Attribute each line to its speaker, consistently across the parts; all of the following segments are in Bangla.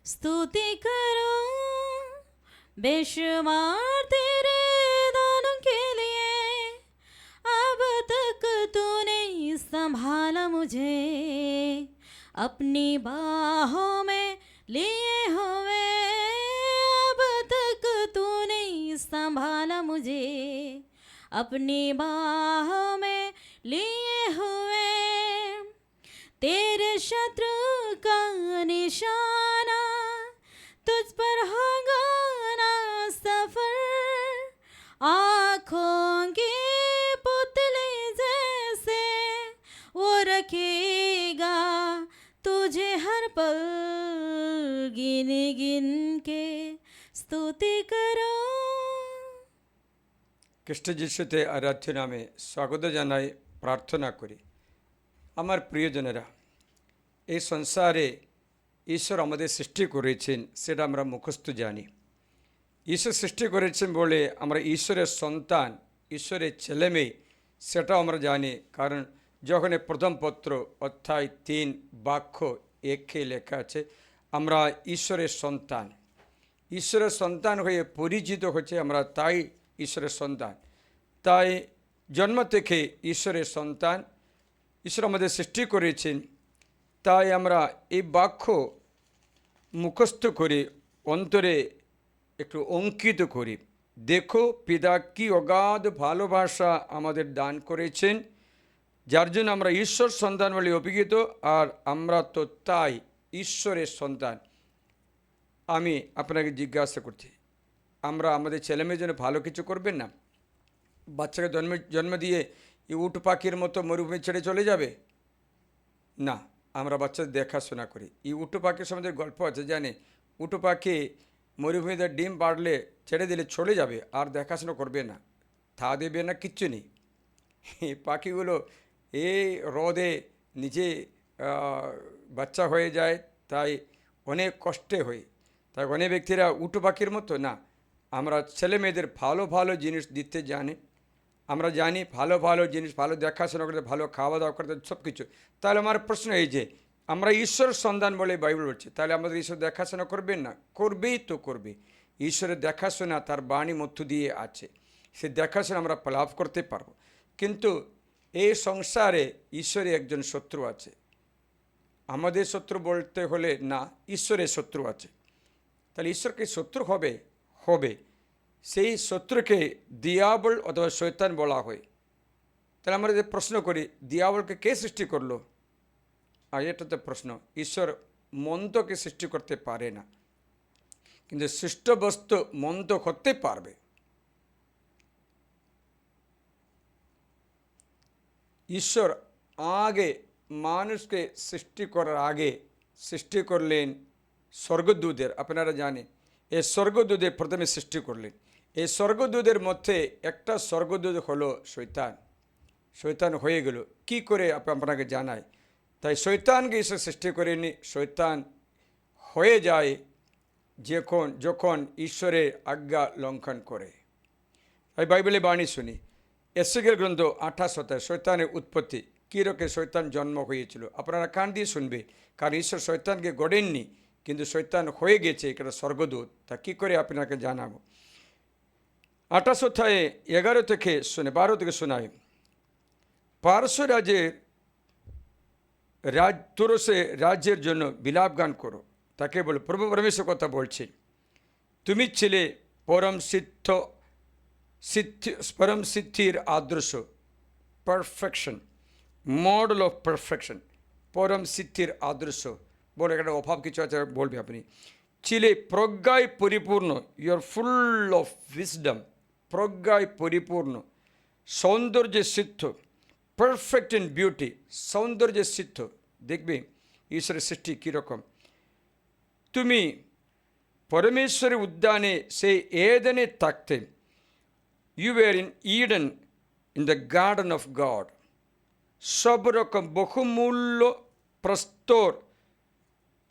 Speaker 1: स्तुति करो बेशुमार तेरे दानों के लिए। अब तक तूने संभाला मुझे अपनी बाहों में लिए हुए। अब तक तूने संभाला मुझे अपनी बाहों में लिए हुए। तेरे शत्रु का निशाना तुझ पर होगा ना सफर। आँखों के पुतले जैसे वो रखेगा तुझे हर पल। गिन गिन के स्तुति करो।
Speaker 2: খ্রিস্ট যিশুতে আরাধ্য নামে স্বাগত জানাই, প্রার্থনা করি। আমার প্রিয়জনেরা, এই সংসারে ঈশ্বর আমাদের সৃষ্টি করেছেন, সেটা আমরা মুখস্থ জানি। ঈশ্বর সৃষ্টি করেছেন বলে আমরা ঈশ্বরের সন্তান, ঈশ্বরের ছেলেমেয়ে, সেটাও আমরা জানি। কারণ যখন প্রথম পত্র অধ্যায় 3 বাক্য 1 লেখা আছে, আমরা ঈশ্বরের সন্তান। ঈশ্বরের সন্তান হয়ে পরিচিত হচ্ছে আমরা, তাই ঈশ্বরের সন্তান। তাই জন্ম থেকে ঈশ্বরের সন্তান, ঈশ্বর আমাদের সৃষ্টি করেছেন। তাই আমরা এই বাক্য মুখস্থ করে অন্তরে একটু অঙ্কিত করি। দেখো পিতা কি অগাধ ভালোবাসা আমাদের দান করেছেন, যার জন্য আমরা ঈশ্বর সন্তান বলে অভিহিত। আর আমরা তো তাই ঈশ্বরের সন্তান। আমি আপনাকে জিজ্ঞাসা করছি, আমরা আমাদের ছেলেমেয়ের জন্য ভালো কিছু করবেন না? বাচ্চাকে জন্ম দিয়ে এই উট পাখির মতো মরুভূমি ছেড়ে চলে যাবে না। আমরা বাচ্চাদের দেখাশোনা করি। এই উট পাখির সম্বন্ধে গল্প আছে, জানে? উট পাখি মরুভূমিতে ডিম পাড়লে ছেড়ে দিলে চলে যাবে, আর দেখাশোনা করবে না, থা দেবে না, কিচ্ছু নেই। এই পাখিগুলো এই রোদে নিজে বাচ্চা হয়ে যায়, তাই অনেক কষ্টে হয়। তাই অনেক ব্যক্তিরা উট পাখির মতো না। আমরা ছেলে মেয়েদের ভালো ভালো জিনিস দিতে জানি। আমরা জানি ভালো ভালো জিনিস, ভালো দেখাশোনা করতে, ভালো খাওয়া দাওয়া করতে, সব কিছু। তাহলে আমার প্রশ্ন এই যে, আমরা ঈশ্বর সন্তান বলে বাইবেল বলছে, তাহলে আমাদের ঈশ্বর দেখাশোনা করবেন না? করবেই তো করবে। ঈশ্বরের দেখাশোনা তার বাণী মধ্য দিয়ে আছে, সে দেখাশোনা আমরা লাভ করতে পারবো। কিন্তু এই সংসারে ঈশ্বরের একজন শত্রু আছে। আমাদের শত্রু বলতে হলে না, ঈশ্বরের শত্রু আছে। তাহলে ঈশ্বরকে শত্রু হবে হবে সেই শত্রুকে দিয়াবল অথবা শয়তান বলা হয়। তাহলে আমরা যে প্রশ্ন করি, দিয়াবলকে কে সৃষ্টি করলো? আর এটা তো প্রশ্ন। ঈশ্বর মন্দকে সৃষ্টি করতে পারে না, কিন্তু সৃষ্ট বস্তু মন্দ হতে পারবে। ঈশ্বর আগে মানুষকে সৃষ্টি করার আগে সৃষ্টি করলেন স্বর্গদূতের। আপনারা জানেন, এই স্বর্গদূতের প্রথমে সৃষ্টি করলেন। এই স্বর্গদূতের মধ্যে একটা স্বর্গদূত হলো শয়তান। শয়তান হয়ে গেল কি করে আপনাকে জানায়। তাই শয়তানকে ঈশ্বর সৃষ্টি করেনি, শয়তান হয়ে যায় যখন ঈশ্বরের আজ্ঞা লঙ্ঘন করে। তাই বাইবেলে বাণী শুনি, এসেকেল গ্রন্থ 28 অধ্যায় শয়তানের উৎপত্তি, কীরকম শয়তান জন্ম হয়েছিল। আপনারা কান দিয়ে শুনবে, কারণ ঈশ্বর শয়তানকে গড়েননি, কিন্তু শয়তান হয়ে গেছে একটা স্বর্গদূত। তা কী করে আপনাকে জানাবো। 28 অধ্যায়ে 11 থেকে 12 থেকে শোনায়, পারস্য তুরস্কে রাজ্যের জন্য বিলাপ গান করো। তাকে বলো, প্রভু পরমেশ্বর কথা বলছে, তুমি ছিলে পরম সিদ্ধির আদর্শ, পারফেকশন, মডেল অফ পারফেকশন, পরম সিদ্ধির আদর্শ। বলে একটা অভাব কিছু আছে বলবে আপনি। ছিলে প্রজ্ঞায় পরিপূর্ণ, ইউর ফুল অফ উইজডম, প্রজ্ঞায় পরিপূর্ণ, সৌন্দর্যের সিদ্ধ, পারফেক্ট ইন বিউটি, সৌন্দর্যের সিদ্ধ। দেখবে ঈশ্বরের সৃষ্টি কীরকম। তুমি পরমেশ্বরের উদ্যানে, সেই এডেনে থাকতে। You were in Eden, in the garden of God. সব রকম বহুমূল্য প্রস্তর,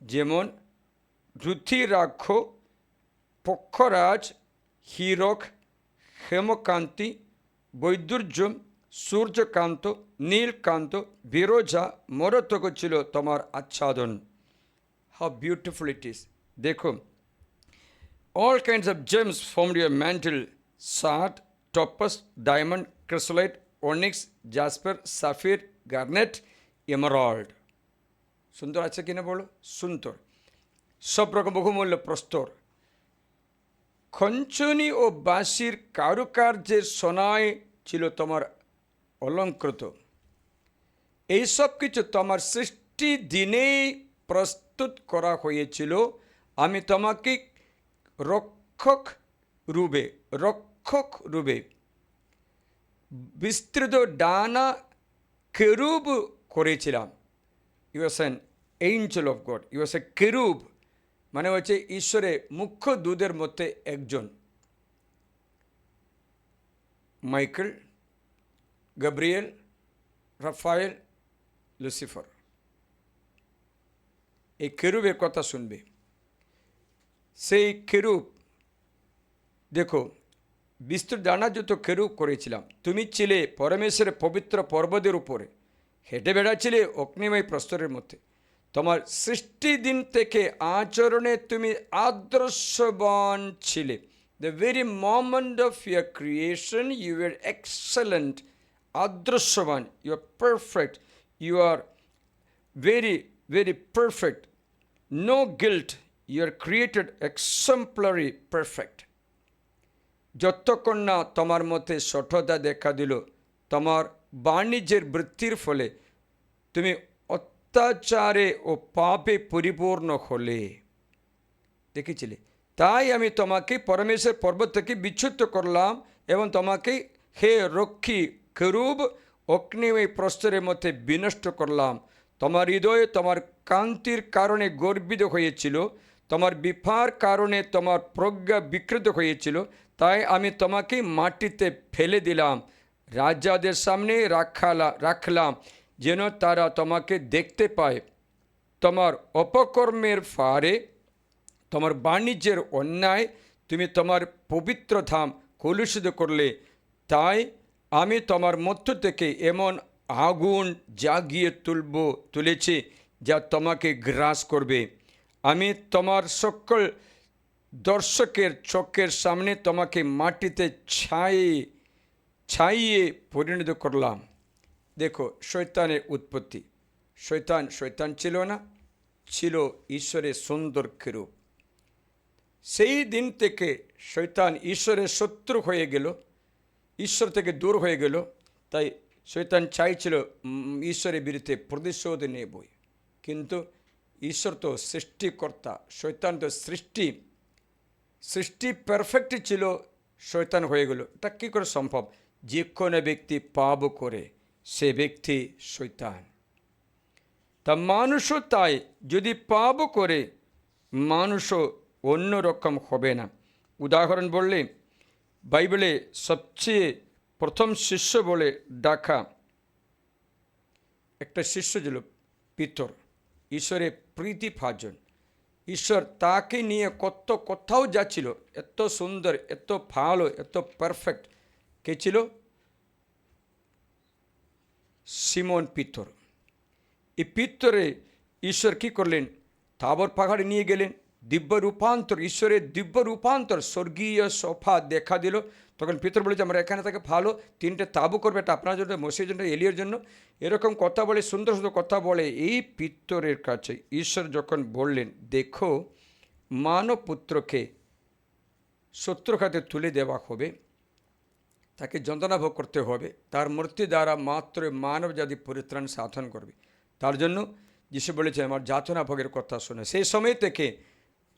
Speaker 2: যেমন রুথিরাক্ষ, পক্ষরাজ, হীরক, হেমকান্তি, বৈদুর্যম, সূর্যকান্ত, নীলকান্ত, বিরোজা, মরতক ছিল তোমার আচ্ছাদন। How beautiful it is. দেখো, all kinds of gems formed your mantle: sard, topaz, diamond, chrysolite, onyx, jasper, sapphire, garnet, emerald. সুন্দর আছে কিনা বলো? সুন্দর। সব রকম বহুমূল্য প্রস্তর, খঞ্চনি ও বাঁশির কারুকার্যের সোনায় ছিল তোমার অলঙ্কৃত। এইসব কিছু তোমার সৃষ্টি দিনেই প্রস্তুত করা হয়েছিল। আমি তোমাকে রক্ষক রূপে বিস্তৃত ডানা কেরুব করেছিলাম। You was an angel of God, you was a cherub, মানে হচ্ছে ঈশ্বরের মুখ্য দূতের মধ্যে একজন। মাইকেল, গাব্রিয়েল, রাফায়েল, লুসিফার, এই কেরুবের কথা শুনবে। সেই কেরুব, দেখো, বিস্তৃত ডানাযুক্ত কেরুব করেছিলাম। তুমি ছিলে পরমেশ্বরের পবিত্র পর্বতের উপরে, হেঁটে বেড়াচ্ছিলে অগ্নিময় প্রস্তরের মধ্যে। তোমার সৃষ্টি দিন থেকে আচরণে তুমি আদর্শবান ছিলে। The very moment of your creation you are excellent, আদর্শবান, you are perfect, you are very, very perfect. No guilt. You are created exemplary perfect. যতক্ষণ না তোমার মধ্যে সঠতা দেখা দিল, তোমার বাণিজ্যের বৃত্তির ফলে তুমি অত্যাচারে ও পাপে পরিপূর্ণ হলে। দেখেছিলে? তাই আমি তোমাকে পরমেশ্বর পর্বত থেকে বিচ্যুত করলাম এবং তোমাকে হে রক্ষী কেরুব অগ্নিময় প্রস্তরের মধ্যে বিনষ্ট করলাম। তোমার হৃদয়ে তোমার কান্তির কারণে গর্বিত হয়েছিল, তোমার বিফার কারণে তোমার প্রজ্ঞা বিকৃত হয়েছিল। তাই আমি তোমাকে মাটিতে ফেলে দিলাম, রাজাদের সামনে রাখলাম, যেন তারা তোমাকে দেখতে পায়। তোমার অপকর্মের ফারে, তোমার বাণিজ্যের অন্যায় তুমি তোমার পবিত্র ধাম কলুষিত করলে। তাই আমি তোমার মধ্য থেকে এমন আগুন জাগিয়ে তুলেছি যা তোমাকে গ্রাস করবে। আমি তোমার সকল দর্শকের চোখের সামনে তোমাকে মাটিতে ছাইয়ে পরিণত করলাম। দেখো, শয়তানের উৎপত্তি। শয়তান ছিল না, ছিল ঈশ্বরের সুন্দর কেরুব। সেই দিন থেকে শয়তান ঈশ্বরের শত্রু হয়ে গেল, ঈশ্বর থেকে দূর হয়ে গেল। তাই শয়তান চাইছিল ঈশ্বরের বিরুদ্ধে প্রতিশোধ নেবই, কিন্তু ঈশ্বর তো সৃষ্টিকর্তা, শয়তান তো সৃষ্টি পারফেক্ট ছিল, শয়তান হয়ে গেল। এটা কী করে সম্ভব? যে কোনো ব্যক্তি পাপ করে সে ব্যক্তি শয়তান। তা মানুষও তাই, যদি পাপ করে মানুষও অন্যরকম হবে না। উদাহরণ বললে, বাইবেলে সবচেয়ে প্রথম শিষ্য বলে ডাকা একটা শিষ্য ছিল পিতর, ঈশ্বরের প্রীতিভাজন। ঈশ্বর তাকে নিয়ে কোথাও যাচ্ছিল, এত সুন্দর, এত ভালো, এত পারফেক্ট। কে ছিল? সিমন পিতর। এই পিতরে ঈশ্বর কী করলেন? তাবর পাহাড়ে নিয়ে গেলেন, দিব্য রূপান্তর, ঈশ্বরের দিব্য রূপান্তর, স্বর্গীয় সোফা দেখা দিল। তখন পিতর বলে যে আমরা এখানে থেকে ভালো 3টে তাঁবু করবে, এটা আপনার জন্য, মোশের জন্য, এলিয়ার জন্য। এরকম কথা বলে, সুন্দর সুন্দর কথা বলে। এই পিতরের কাছে ঈশ্বর যখন বললেন, দেখো, মানব পুত্রকে শত্রুর হাতে তুলে দেওয়া হবে, তাকে যন্ত্রণা ভোগ করতে হবে, তার মূর্তি দ্বারা মাত্র মানব জাতি পরিত্রাণ সাধন করবে। তার জন্য যিশু বলেছে আমার যাতনা ভোগের কথা শুনে। সেই সময় থেকে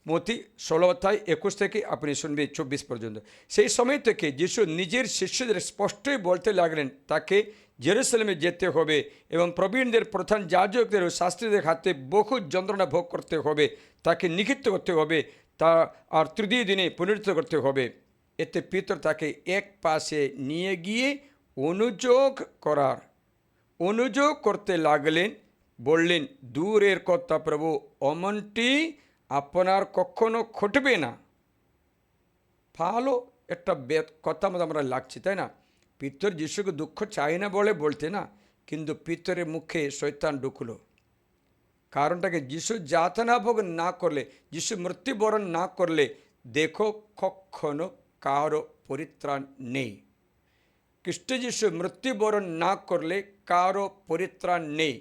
Speaker 2: মতি 16:21 থেকে আপনি শুনবে 24 পর্যন্ত, সেই সময় থেকে যিশু নিজের শিষ্যদের স্পষ্টই বলতে লাগলেন তাকে জেরুজালেমে যেতে হবে এবং প্রবীণদের, প্রধান যাজকদের ও শাস্ত্রীদের হাতে বহু যন্ত্রণা ভোগ করতে হবে, তাকে নিক্ষিপ্ত করতে হবে, তা আর তৃতীয় দিনে পুনরুত্থিত করতে হবে। এতে পিতর তাকে এক পাশে নিয়ে গিয়ে অনুযোগ করতে লাগলেন, বললেন, দূরের কথা প্রভু, অমনটি আপনার কখনো ঘটবে না। ভালো একটা কথা মতো আমরা লাগছে, তাই না? পিতর যিশুকে দুঃখ চাই না বলতে না, কিন্তু পিতরের মুখে শয়তান ঢুকলো। কারণটাকে যিশু যাতনা ভোগ না করলে, যিশু মৃত্যুবরণ না করলে দেখো কখনো কারো পরিত্রাণ নেই। খ্রিস্ট যিশু মৃত্যুবরণ না করলে কারো পরিত্রাণ নেই,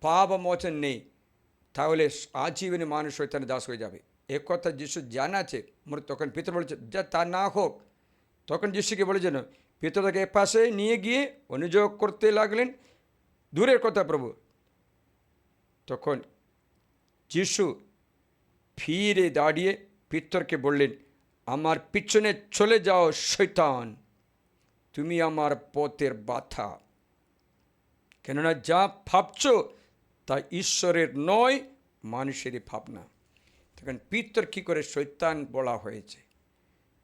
Speaker 2: পাপ মোচন নেই। তাহলে আজীবনে মানুষ শয়তানের দাস হয়ে যাবে। এ কথা যিশু জানা আছে। তখন পিতর বলেছে যা তা না হোক। তখন যিশুকে বলেছেন, পিতর তাকে পাশে নিয়ে গিয়ে অনুযোগ করতে লাগলেন, দূরের কথা প্রভু। তখন যিশু ফিরে দাঁড়িয়ে পিতরকে বললেন, আমার পিছনে চলে যাও শয়তান, তুমি আমার পথের বাধা। কেননা যা ভাবছ তা ঈশ্বরের নয়, মানুষেরই ভাবনা। তখন পিতর কী করে শয়তান বলা হয়েছে?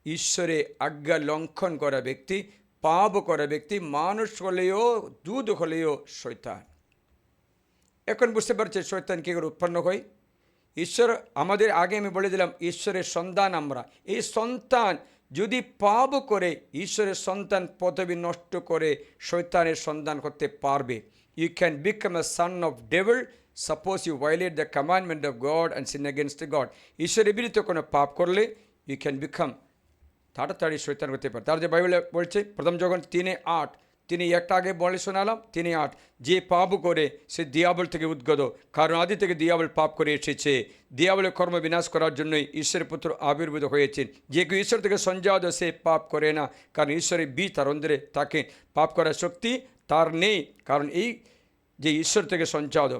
Speaker 2: ঈশ্বরে আজ্ঞা লঙ্ঘন করা ব্যক্তি, পাপ করা ব্যক্তি, মানুষ হলেও দুধ হলেও শয়তান। এখন বুঝতে পারছে শয়তান কী করে উৎপন্ন হয়। ঈশ্বর আমাদের আগে আমি বলে দিলাম, ঈশ্বরের সন্তান আমরা। এই সন্তান যদি পাপ করে, ঈশ্বরের সন্তান পদবী নষ্ট করে শয়তানের সন্তান করতে পারবে। You can become a son of devil suppose you violate the commandment of God and sin against God. ঈশ্বরের বিরুদ্ধে কোনো পাপ করলে ইউ ক্যান বিকাম তাড়াতাড়ি শয়তান হতে পারে। তার যে বাইবেলে বলছে প্রথম যখন 3:8, তিনি একটা আগে বলে শোনালাম 3:8, যে পাপ করে সে দিয়াবল থেকে উদ্গত, কারণ আদি থেকে দিয়াবল পাপ করে এসেছে। দিয়াবলের কর্ম বিনাশ করার জন্যই ঈশ্বরের পুত্র আবির্ভূত হয়েছেন। যে কেউ ঈশ্বর থেকে সঞ্জাত সে পাপ করে না, কারণ ঈশ্বরের বীজ তার অন্তরে তাকে পাপ করার শক্তি তার নেই, কারণ এই যে ঈশ্বর থেকে সঞ্জাত,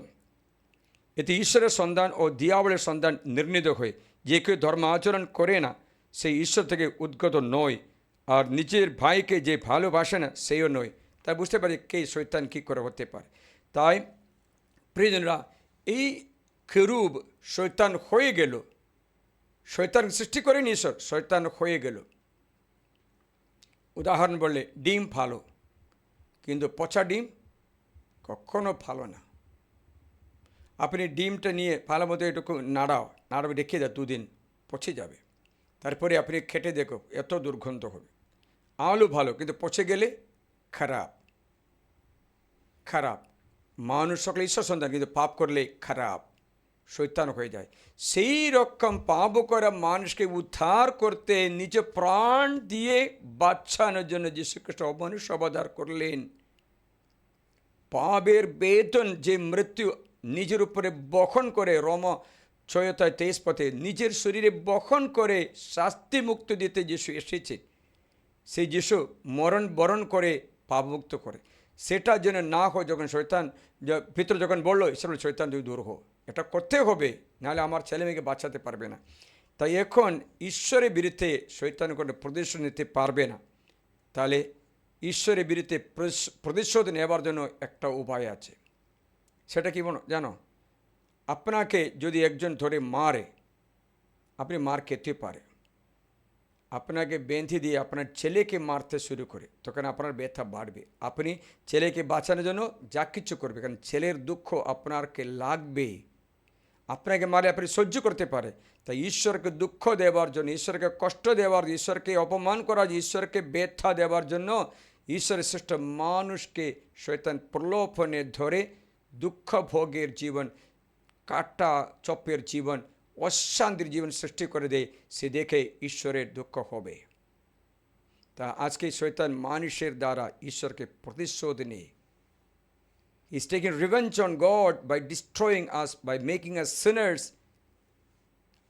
Speaker 2: এতে ঈশ্বরের সন্তান ও দিয়াবলের সন্তান নির্ণীত হয়ে যে কেউ ধর্ম আচরণ করে না সেই ঈশ্বর থেকে উদ্গত নয়, আর নিজের ভাইকে যে ভালোবাসে না সেও নয়। তাই বুঝতে পারি কে শয়তান কী করে হতে পারে। তাই প্রিয়জনরা, এই খেরুব শয়তান হয়ে গেল। শয়তান সৃষ্টি করেনি ঈশ্বর, শয়তান হয়ে গেল। উদাহরণ বললে ডিম ভালো, কিন্তু পচা ডিম কখনো ভালো না। আপনি ডিমটা নিয়ে ভালো মতো এটুকু নাড়াবে, রেখে দাও, 2 দিন পচে যাবে। তারপরে আপনি খেটে দেখো, এত দুর্গন্ধ হবে। আলু ভালো, কিন্তু পচে গেলে খারাপ। মানুষ সকলে ঈশ্বর সন্তান, কিন্তু পাপ করলে খারাপ, শয়তান হয়ে যায়। সেই রকম পাপ করা মানুষকে উদ্ধার করতে নিজে প্রাণ দিয়ে বাঁচানোর জন্য যীশুখ্রিস্ট অমানুষ অবতার করলেন। পাপের বেতন যে মৃত্যু নিজের উপরে বহন করে, রোম 6:23 নিজের শরীরে বহন করে শাস্তি মুক্ত দিতে যিশু এসেছে। সেই যিশু মরণ বরণ করে পাপমুক্ত করে। সেটা যেন না হয়, যখন শয়তান ভিতরে যখন বললো ঈশ্বর শয়তান তুই দূর হো, এটা করতে হবে, নাহলে আমার ছেলে মেয়েকে বাঁচাতে পারবে না। তাই এখন ঈশ্বরের বিরুদ্ধে শয়তান কোনো প্রতিশোধ নিতে পারবে না। তাহলে ঈশ্বরের বিরুদ্ধে প্রতিশোধ নেবার জন্য একটা উপায় আছে। সেটা কি জানো? আপনাকে যদি একজন ধরে মারে, আপনি মার খেতে পারে। আপনাকে বেঁধে দিয়ে আপনার ছেলেকে মারতে শুরু করে, তখন আপনার ব্যথা বাড়বে। আপনি ছেলেকে বাঁচানোর জন্য যা কিছু করবে, কারণ ছেলের দুঃখ আপনাকে লাগবে। আপনাকে মারে আপনি সহ্য করতে পারে। তাই ঈশ্বরকে দুঃখ দেওয়ার জন্য, ঈশ্বরকে কষ্ট দেওয়ার, ঈশ্বরকে অপমান করার, ঈশ্বরকে ব্যথা দেওয়ার জন্য ঈশ্বরের শ্রেষ্ঠ মানুষকে শয়তান প্রলোভনে ধরে দুঃখ ভোগের জীবন, কাটা চপের জীবন, অশান্তির জীবন সৃষ্টি করে দেয়। সে দেখে ঈশ্বরের দুঃখ হবে। তা আজকে শয়তান মানুষের দ্বারা ঈশ্বরকে প্রতিশোধ নেয়। He is taking revenge on God by destroying us, by making us sinners.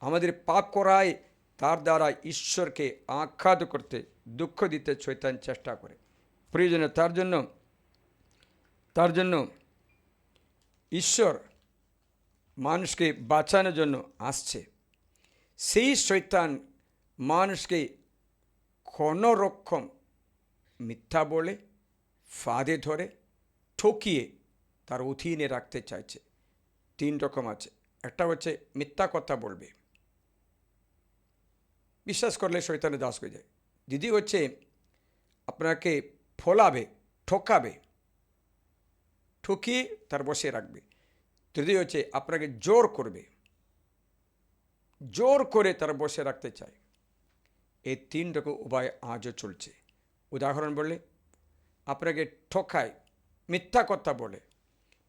Speaker 2: আমাদের পাপ করায় তার দ্বারা ঈশ্বরকে আঘাত করতে, দুঃখ দিতে শয়তান চেষ্টা করে। প্রয়োজনে তার জন্য ঈশ্বর মানুষকে বাঁচানোর জন্য আসছে। সেই শয়তান মানুষকে কোনো রকম মিথ্যা বলে, ফাঁদে ধরে, ঠকিয়ে তার অধীনে রাখতে চাইছে। 3 রকম আছে। একটা হচ্ছে মিথ্যা কথা বলবে, বিশ্বাস করলে শয়তানের দাস হয়ে যায়। দ্বিতীয় হচ্ছে আপনাকে ফলাবে, ঠকাবে, ঠকিয়ে তার বসে রাখবে। তৃতীয় হচ্ছে আপনাকে জোর করবে, জোর করে তার বসে রাখতে চায়। এই 3 রকম উপায় আজও চলছে। উদাহরণ বললে আপনাকে ঠকায়, মিথ্যা কথা বলে।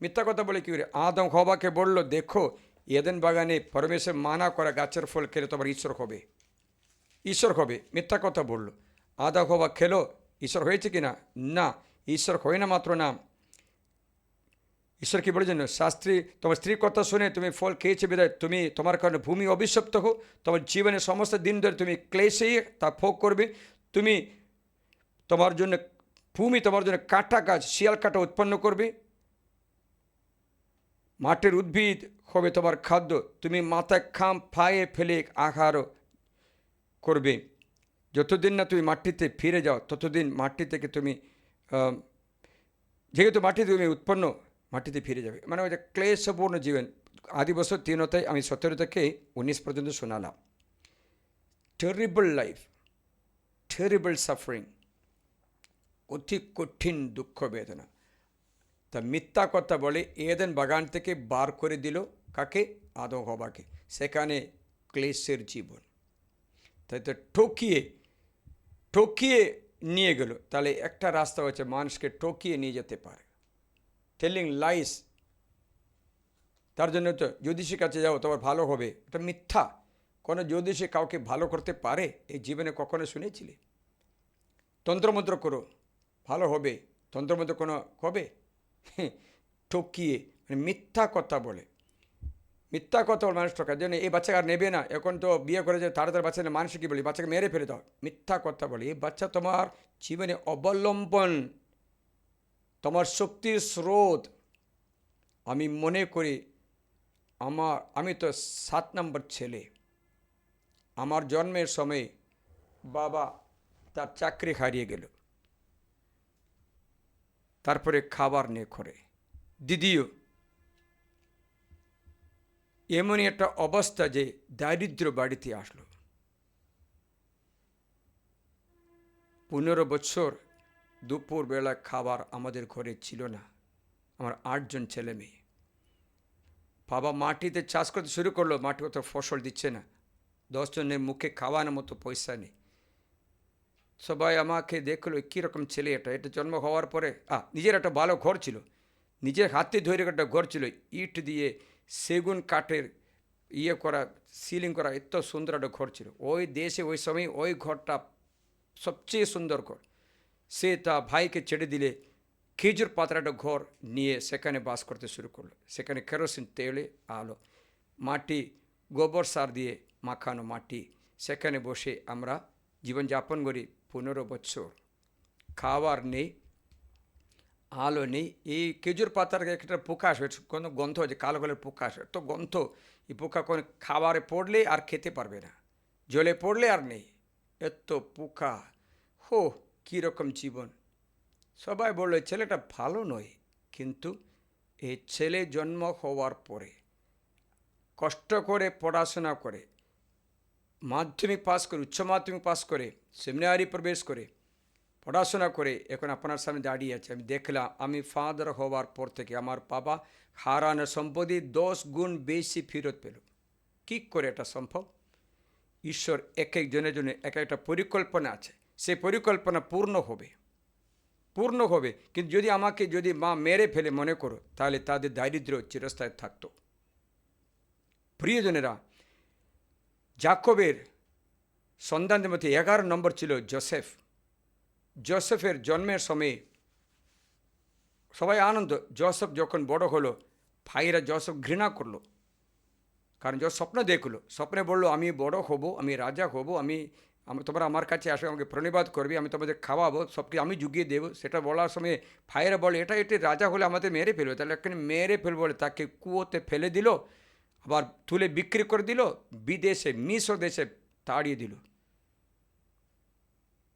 Speaker 2: মিথ্যা কথা বলে কী করে? আদম হওয়াকে বলল, দেখো এদেন বাগানে পরমেশ্বর মানা করা গাছের ফল খেলে তোমার ঈশ্বর হবে, ঈশ্বর হবে। মিথ্যা কথা বলল। আদম হওয়া খেলো, ঈশ্বর হয়েছে কি না? না, ঈশ্বর হয় না মাত্র না। ঈশ্বর কি বলেছেন? শাস্ত্রী তোমার স্ত্রীর কথা শুনে তুমি ফল খেয়েছে বিদায় তুমি তোমার কারণে ভূমি অভিশপ্ত হো, তোমার জীবনের সমস্ত দিন ধরে তুমি ক্লেশেই তা ভোগ করবে। তুমি তোমার জন্য ভূমি তোমার জন্য কাটা গাছ, শিয়াল কাটা উৎপন্ন করবে। মাটির উদ্ভিদ হবে তোমার খাদ্য, তুমি মাথায় খাম ফায়ে ফেলে আহারও করবে। যতদিন না তুমি মাটিতে ফিরে যাও ততদিন মাটি থেকে তুমি যেহেতু মাটিতে তুমি উৎপন্ন, মাটিতে ফিরে যাবে। মানে ওই যে ক্লেশপূর্ণ জীবন। আদি বছর 3 অধ্যায় আমি 17 থেকে 19 পর্যন্ত শোনালাম। টেরিবল লাইফ, টেরিবল সাফারিং, অতি কঠিন দুঃখ বেদনা। তা মিথ্যা কথা বলে এদেন বাগান থেকে বার করে দিল কাকে? আদম হওয়াকে। সেখানে ক্লেশের জীবন। তাই তো ঠকিয়ে নিয়ে গেল। তাহলে একটা রাস্তা হচ্ছে মানুষকে ঠকিয়ে নিয়ে যেতে পারে, টেলিং লাইস। তার জন্য তো জ্যোতিষীর কাছে যাও তোমার ভালো হবে, এটা মিথ্যা। কোনো জ্যোতিষী কাউকে ভালো করতে পারে এই জীবনে কখনো শুনেছিলে? তন্ত্রমন্ত্র করো ভালো হবে, তন্ত্রমন্ত্র কোনো হবে? ঠকিয়ে, মানে মিথ্যা কথা বলে। মিথ্যা কথা বলে মানুষ ঠকার জন্য এই বাচ্চাকে আর নেবে না, এখন তো বিয়ে করে যে তাড়াতাড়ি বাচ্চা মানুষ কী বলি, বাচ্চাকে মেরে ফেলে দাও। মিথ্যা কথা বলে এই বাচ্চা তোমার জীবনে অবলম্বন, তোমার শক্তির স্রোত। আমি মনে করি আমি তো 7 নম্বর ছেলে। আমার জন্মের সময় বাবা তার চাকরি হারিয়ে গেল, তারপরে খাবার নিয়ে করে। দিদিও এমনই একটা অবস্থা যে দারিদ্র বাড়িতে আসলো। 15 বছর দুপুরবেলা খাবার আমাদের ঘরে ছিল না। আমার 8 জন ছেলে মেয়ে। বাবা মাটিতে চাষ করতে শুরু করলো, মাটি অত ফসল দিচ্ছে না, 10 জনের মুখে খাওয়ানোর মতো পয়সা নেই। সবাই আমাকে দেখলো কীরকম ছেলে এটা জন্ম হওয়ার পরে নিজের একটা ভালো ঘর ছিল, নিজের হাতে ধরে একটা ঘর ছিল, ইট দিয়ে সেগুন কাঠের করা, সিলিং করা, এত সুন্দর একটা ঘর ছিল। ওই দেশে ওই সময় ওই ঘরটা সবচেয়ে সুন্দর ঘর। সে তা ভাইকে ছেড়ে দিলে খেজুর পাতার একটা ঘর নিয়ে সেখানে বাস করতে শুরু করলো। সেখানে কেরোসিন তেলে আলো, মাটি, গোবর সার দিয়ে মাখানো মাটি, সেখানে বসে আমরা জীবনযাপন করি 15 বছর। খাবার নেই, আলো নেই। এই খেজুর পাতার একটা পোকা আসে, কোনো গন্ধ আছে, কালো কালো পোকা আসে, তো গন্ধ। এই পোকা কোনো খাবারে পড়লে আর খেতে পারবে না, জলে পড়লে আর নেই, এত পোকা। কীরকম জীবন। সবাই বললো ছেলেটা ভালো নয়। কিন্তু এই ছেলে জন্ম হওয়ার পরে কষ্ট করে পড়াশোনা করে, মাধ্যমিক পাস করে, উচ্চ মাধ্যমিক পাস করে, সেমিনারি প্রবেশ করে, পড়াশোনা করে এখন আপনার সামনে দাঁড়িয়ে আছে। আমি দেখলাম আমি ফাদার হওয়ার পর থেকে আমার বাবা হারানো সম্পত্তি 10 গুণ বেশি ফেরত পেল। কী করে এটা সম্ভব? ঈশ্বর এক একজনের জন্য এক একটা পরিকল্পনা আছে, সেই পরিকল্পনা পূর্ণ হবে। কিন্তু যদি মা মেরে ফেলে মনে করো, তাহলে তাদের দারিদ্র্য চিরস্থায়ী থাকতো। প্রিয়জনেরা, যাকবের সন্তানদের মধ্যে 11 নম্বর ছিল যোসেফ। যোসেফের জন্মের সময়ে সবাই আনন্দ। যোসেফ যখন বড় হলো, ভাইরা যোসেফ ঘৃণা করলো, কারণ যোসেফ স্বপ্ন দেখলো, স্বপ্নে বললো আমি বড় হব, আমি রাজা হব, তোমরা আমার কাছে আসবে, আমাকে প্রণিবাদ করবে, আমি তোমাদের খাওয়াবো, সবকে আমি জুগিয়ে দেবো। সেটা বলার সময় ভাইয়েরা বলে এটি রাজা হলে আমাদের মেরে ফেলবে। তাহলে এখানে মেরে ফেলবো বলে তাকে কুয়োতে ফেলে দিল, আবার তুলে বিক্রি করে দিল, বিদেশে মিশর দেশে তাড়িয়ে দিল।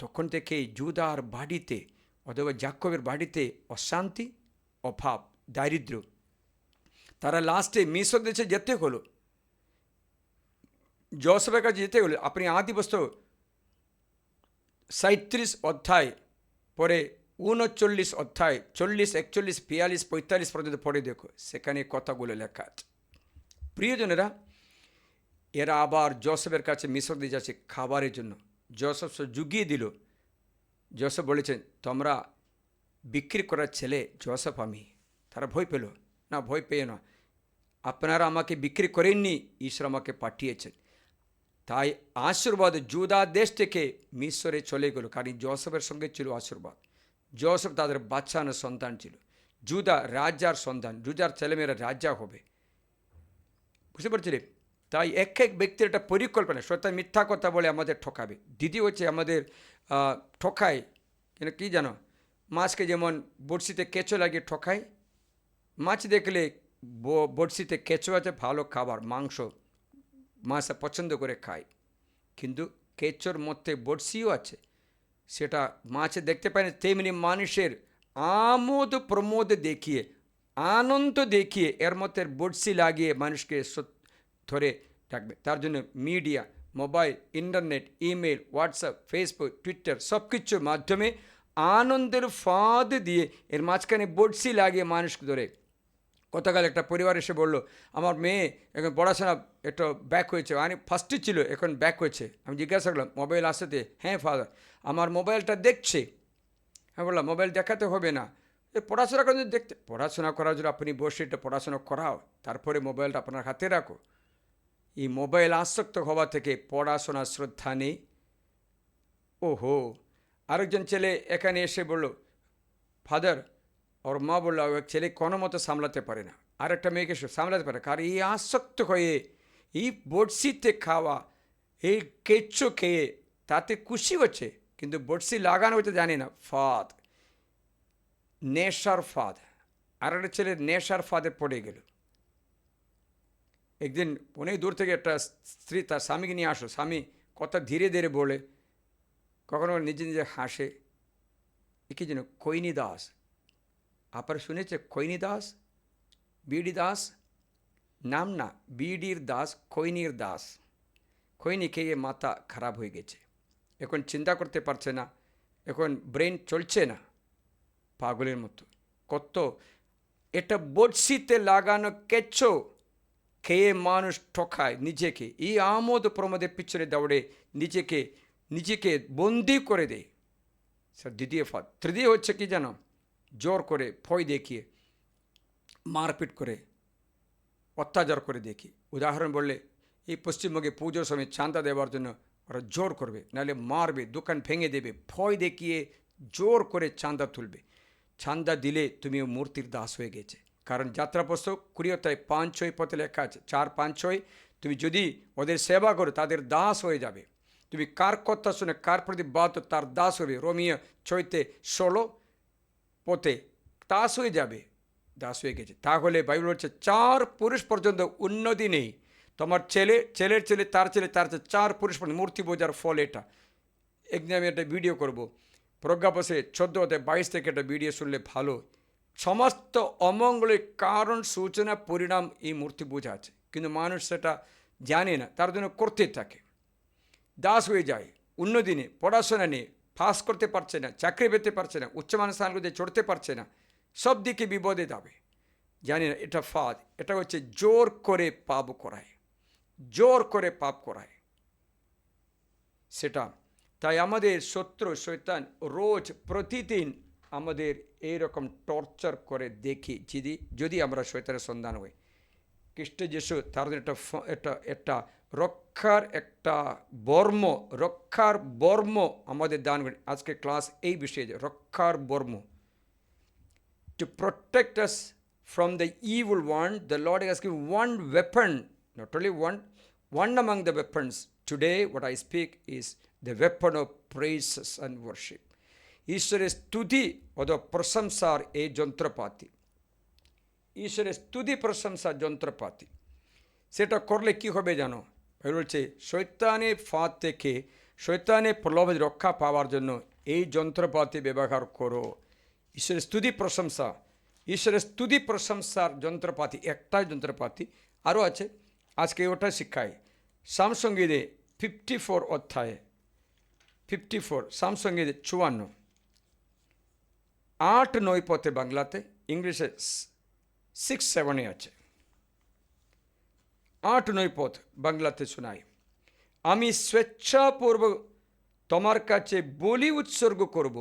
Speaker 2: তখন থেকে জুদার বাড়িতে অথবা যাকবের বাড়িতে অশান্তি, অভাব, দারিদ্র। তারা লাস্টে মিশর দেশে যেতে হলো, যোসেফের কাছে যেতে হলো। আপনি আদি বস্তু 37 অধ্যায় পরে 39 অধ্যায় 40, 41, 42, 45 পর্যন্ত পড়ে দেখো, সেখানে কথাগুলো লেখা আছে। প্রিয়জনেরা, এরা আবার যোসেফের কাছে মিশর দিয়ে যাচ্ছে খাবারের জন্য। যোসেফ জুগিয়ে দিল। যোসেফ বলেছেন তোমরা বিক্রি করার ছেলে যোসেফ আমি। তারা ভয় পেল, না, ভয় পেয়ে না, আপনারা আমাকে বিক্রি করেননি, ঈশ্বর আমাকে পাঠিয়েছেন। তাই আশীর্বাদ জুদা দেশ থেকে মিশরে চলে গেল, কারণ জোসেফের সঙ্গে ছিল আশীর্বাদ। জোসেফ তাদের বাচ্চানো সন্তান ছিল, জুদা রাজার সন্তান, জুদার ছেলেমেয়েরা রাজা হবে, বুঝতে পারছিলেন? তাই এক এক ব্যক্তির একটা পরিকল্পনা। শয়তান মিথ্যা কথা বলে আমাদের ঠকাবে। দ্বিতীয় হচ্ছে আমাদের ঠকায়, কেন কী জানো, মাছকে যেমন বড়শিতে কেঁচো লাগিয়ে ঠকায়, মাছ দেখলে বড়শিতে কেঁচো আছে, ভালো খাবার, মাংস মাছ পছন্দ করে খায়, কিন্তু কেঁচোর মধ্যে বড়শিও আছে, সেটা মাছে দেখতে পায় না। তেমনি মানুষের আমোদ প্রমোদ দেখিয়ে, আনন্দ দেখিয়ে এর মধ্যে বড়শি লাগিয়ে মানুষকে ধরে রাখবে। তার জন্য media, mobile, internet, email, WhatsApp, Facebook, Twitter সব কিছুর মাধ্যমে আনন্দের ফাঁদ দিয়ে এর মাঝখানে বড়শি লাগিয়ে মানুষকে ধরে। গতকাল একটা পরিবার এসে বললো, আমার মেয়ে এখন পড়াশোনা একটু ব্যাক হয়েছে, মানে ফার্স্টে ছিল এখন ব্যাক হয়েছে। আমি জিজ্ঞাসা করলাম মোবাইল আসতে? হ্যাঁ ফাদার, আমার মোবাইলটা দেখছে। হ্যাঁ বললাম মোবাইল দেখাতে হবে না, পড়াশোনা করার জন্য দেখতে, পড়াশোনা করার জন্য আপনি বসে এটা পড়াশোনা করাও, তারপরে মোবাইলটা আপনার হাতে রাখো। এই মোবাইল আসক্ত হওয়া থেকে পড়াশোনার শ্রদ্ধা নেই। ওহো, আরেকজন ছেলে এখানে এসে বলল, ফাদার, ওর মা বললো ছেলে কোনো মতো সামলাতে পারে না, আর একটা মেয়েকে সামলাতে পারে, কারণ এই আসক্ত হয়ে এই বড়শিতে খাওয়া, এই কেঁচো খেয়ে তাতে খুশি হচ্ছে, কিন্তু বড়শি লাগানো হতে জানে না। ফাঁদ, নেশার ফাঁদ। আর একটা ছেলে নেশার ফাঁদে পড়ে গেল। একদিন অনেক দূর থেকে একটা স্ত্রী তার স্বামীকে নিয়ে আসলো, স্বামী কথা ধীরে ধীরে বলে, কখনো নিজে নিজে হাসে। এ কি যেন কৈনি দাস, আপনারা শুনেছে কৈনি দাস, বিডি দাস নাম না, বিডির দাস, কৈনির দাস। খৈনি খেয়ে মাথা খারাপ হয়ে গেছে, এখন চিন্তা করতে পারছে না, এখন ব্রেন চলছে না, পাগলের মতো। কত এটা বড়শিতে লাগানো কেঁচো খেয়ে মানুষ ঠকায় নিজেকে, এই আমোদ প্রমোদের পিছনে দৌড়ে নিজেকে বন্দি করে দেয়। স্যার দ্বিতীয় ফাঁদ। তৃতীয় হচ্ছে কি জানো, জোর করে, ভয় দেখিয়ে, মারপিট করে, অত্যাচার করে দেখি। উদাহরণ বললে, এই পশ্চিমবঙ্গে পুজোর সময় চাঁদা দেওয়ার জন্য ওরা জোর করবে, নাহলে মারবে, দোকান ভেঙে দেবে, ভয় দেখিয়ে জোর করে চাঁদা তুলবে। চাঁদা দিলে তুমিও মূর্তির দাস হয়ে গেছে, কারণ যাত্রা পুস্তক 20 5-6 পথে লেখা আছে, 4-5-6, তুমি যদি ওদের সেবা করো তাদের দাস হয়ে যাবে। তুমি কার কথা শুনে কার প্রতি বাধ্য তার দাস হবে। রোমিও 6-16 পথে দাস হয়ে যাবে, দাস হয়ে গেছে। তাহলে বাইবেল বলছে 4 পুরুষ পর্যন্ত উন্নতি নেই। তোমার ছেলের ছেলে, তার ছেলে, 4 পুরুষ পর্যন্ত মূর্তি বোঝার ফল এটা। একদিন আমি একটা ভিডিও করব, প্রজ্ঞাপসে 14-22 থেকে একটা ভিডিও শুনলে ভালো। সমস্ত অমঙ্গলের কারণ, সূচনা, পরিণাম এই মূর্তি বোঝা আছে, কিন্তু মানুষ সেটা জানে না, তার জন্য করতে থাকে, দাস হয়ে যায়। উন্নতি নেই, পড়াশোনা নেই, পাস করতে পারছে না, চাকরি পেতে পারছে না, উচ্চমানের স্থানগুলোতে চড়তে পারছে না, সব দিকে বিপদে যাবে। জানি না, এটা ফাঁদ। এটা হচ্ছে জোর করে পাপ করায়, জোর করে পাপ করায় সেটা। তাই আমাদের শত্রু শয়তান রোজ প্রতিদিন আমাদের এইরকম টর্চার করে দেখি, যদি আমরা শয়তানের সন্ধান হই। খ্রিস্ট যিশু তার একটা রক্ষার একটা রক্ষার বর্ম আমাদের দান করেন। আজকে ক্লাস এই বিষয়ে, রক্ষার বর্ম। To protect us from the evil one, the Lord has given one weapon, not only one among the weapons. Today what I speak is the weapon of praises and worship. ঈশ্বরের স্তুতি অথবা প্রশংসার এই যন্ত্রপাতি, ঈশ্বরের স্তুতি প্রশংসার যন্ত্রপাতি। সেটা করলে কি হবে জানো? বলছে শয়তানের ফাঁদ থেকে, শয়তানের প্রলোভে রক্ষা পাওয়ার জন্য এই যন্ত্রপাতি ব্যবহার করো। ঈশ্বরের স্তুতি প্রশংসা, ঈশ্বরের স্তুতি প্রশংসার যন্ত্রপাতি, একটাই যন্ত্রপাতি, আরও আছে, আজকে ওটা শিক্ষায়। সামসঙ্গীতে 54 অধ্যায়ে 54, সামসঙ্গীতে 54, 8-9 পথে বাংলাতে, ইংলিশে 6-7 আছে। 8-9 পথ বাংলাতে শোনায়, আমি স্বেচ্ছাপূর্বক তোমার কাছে বলি উৎসর্গ করব।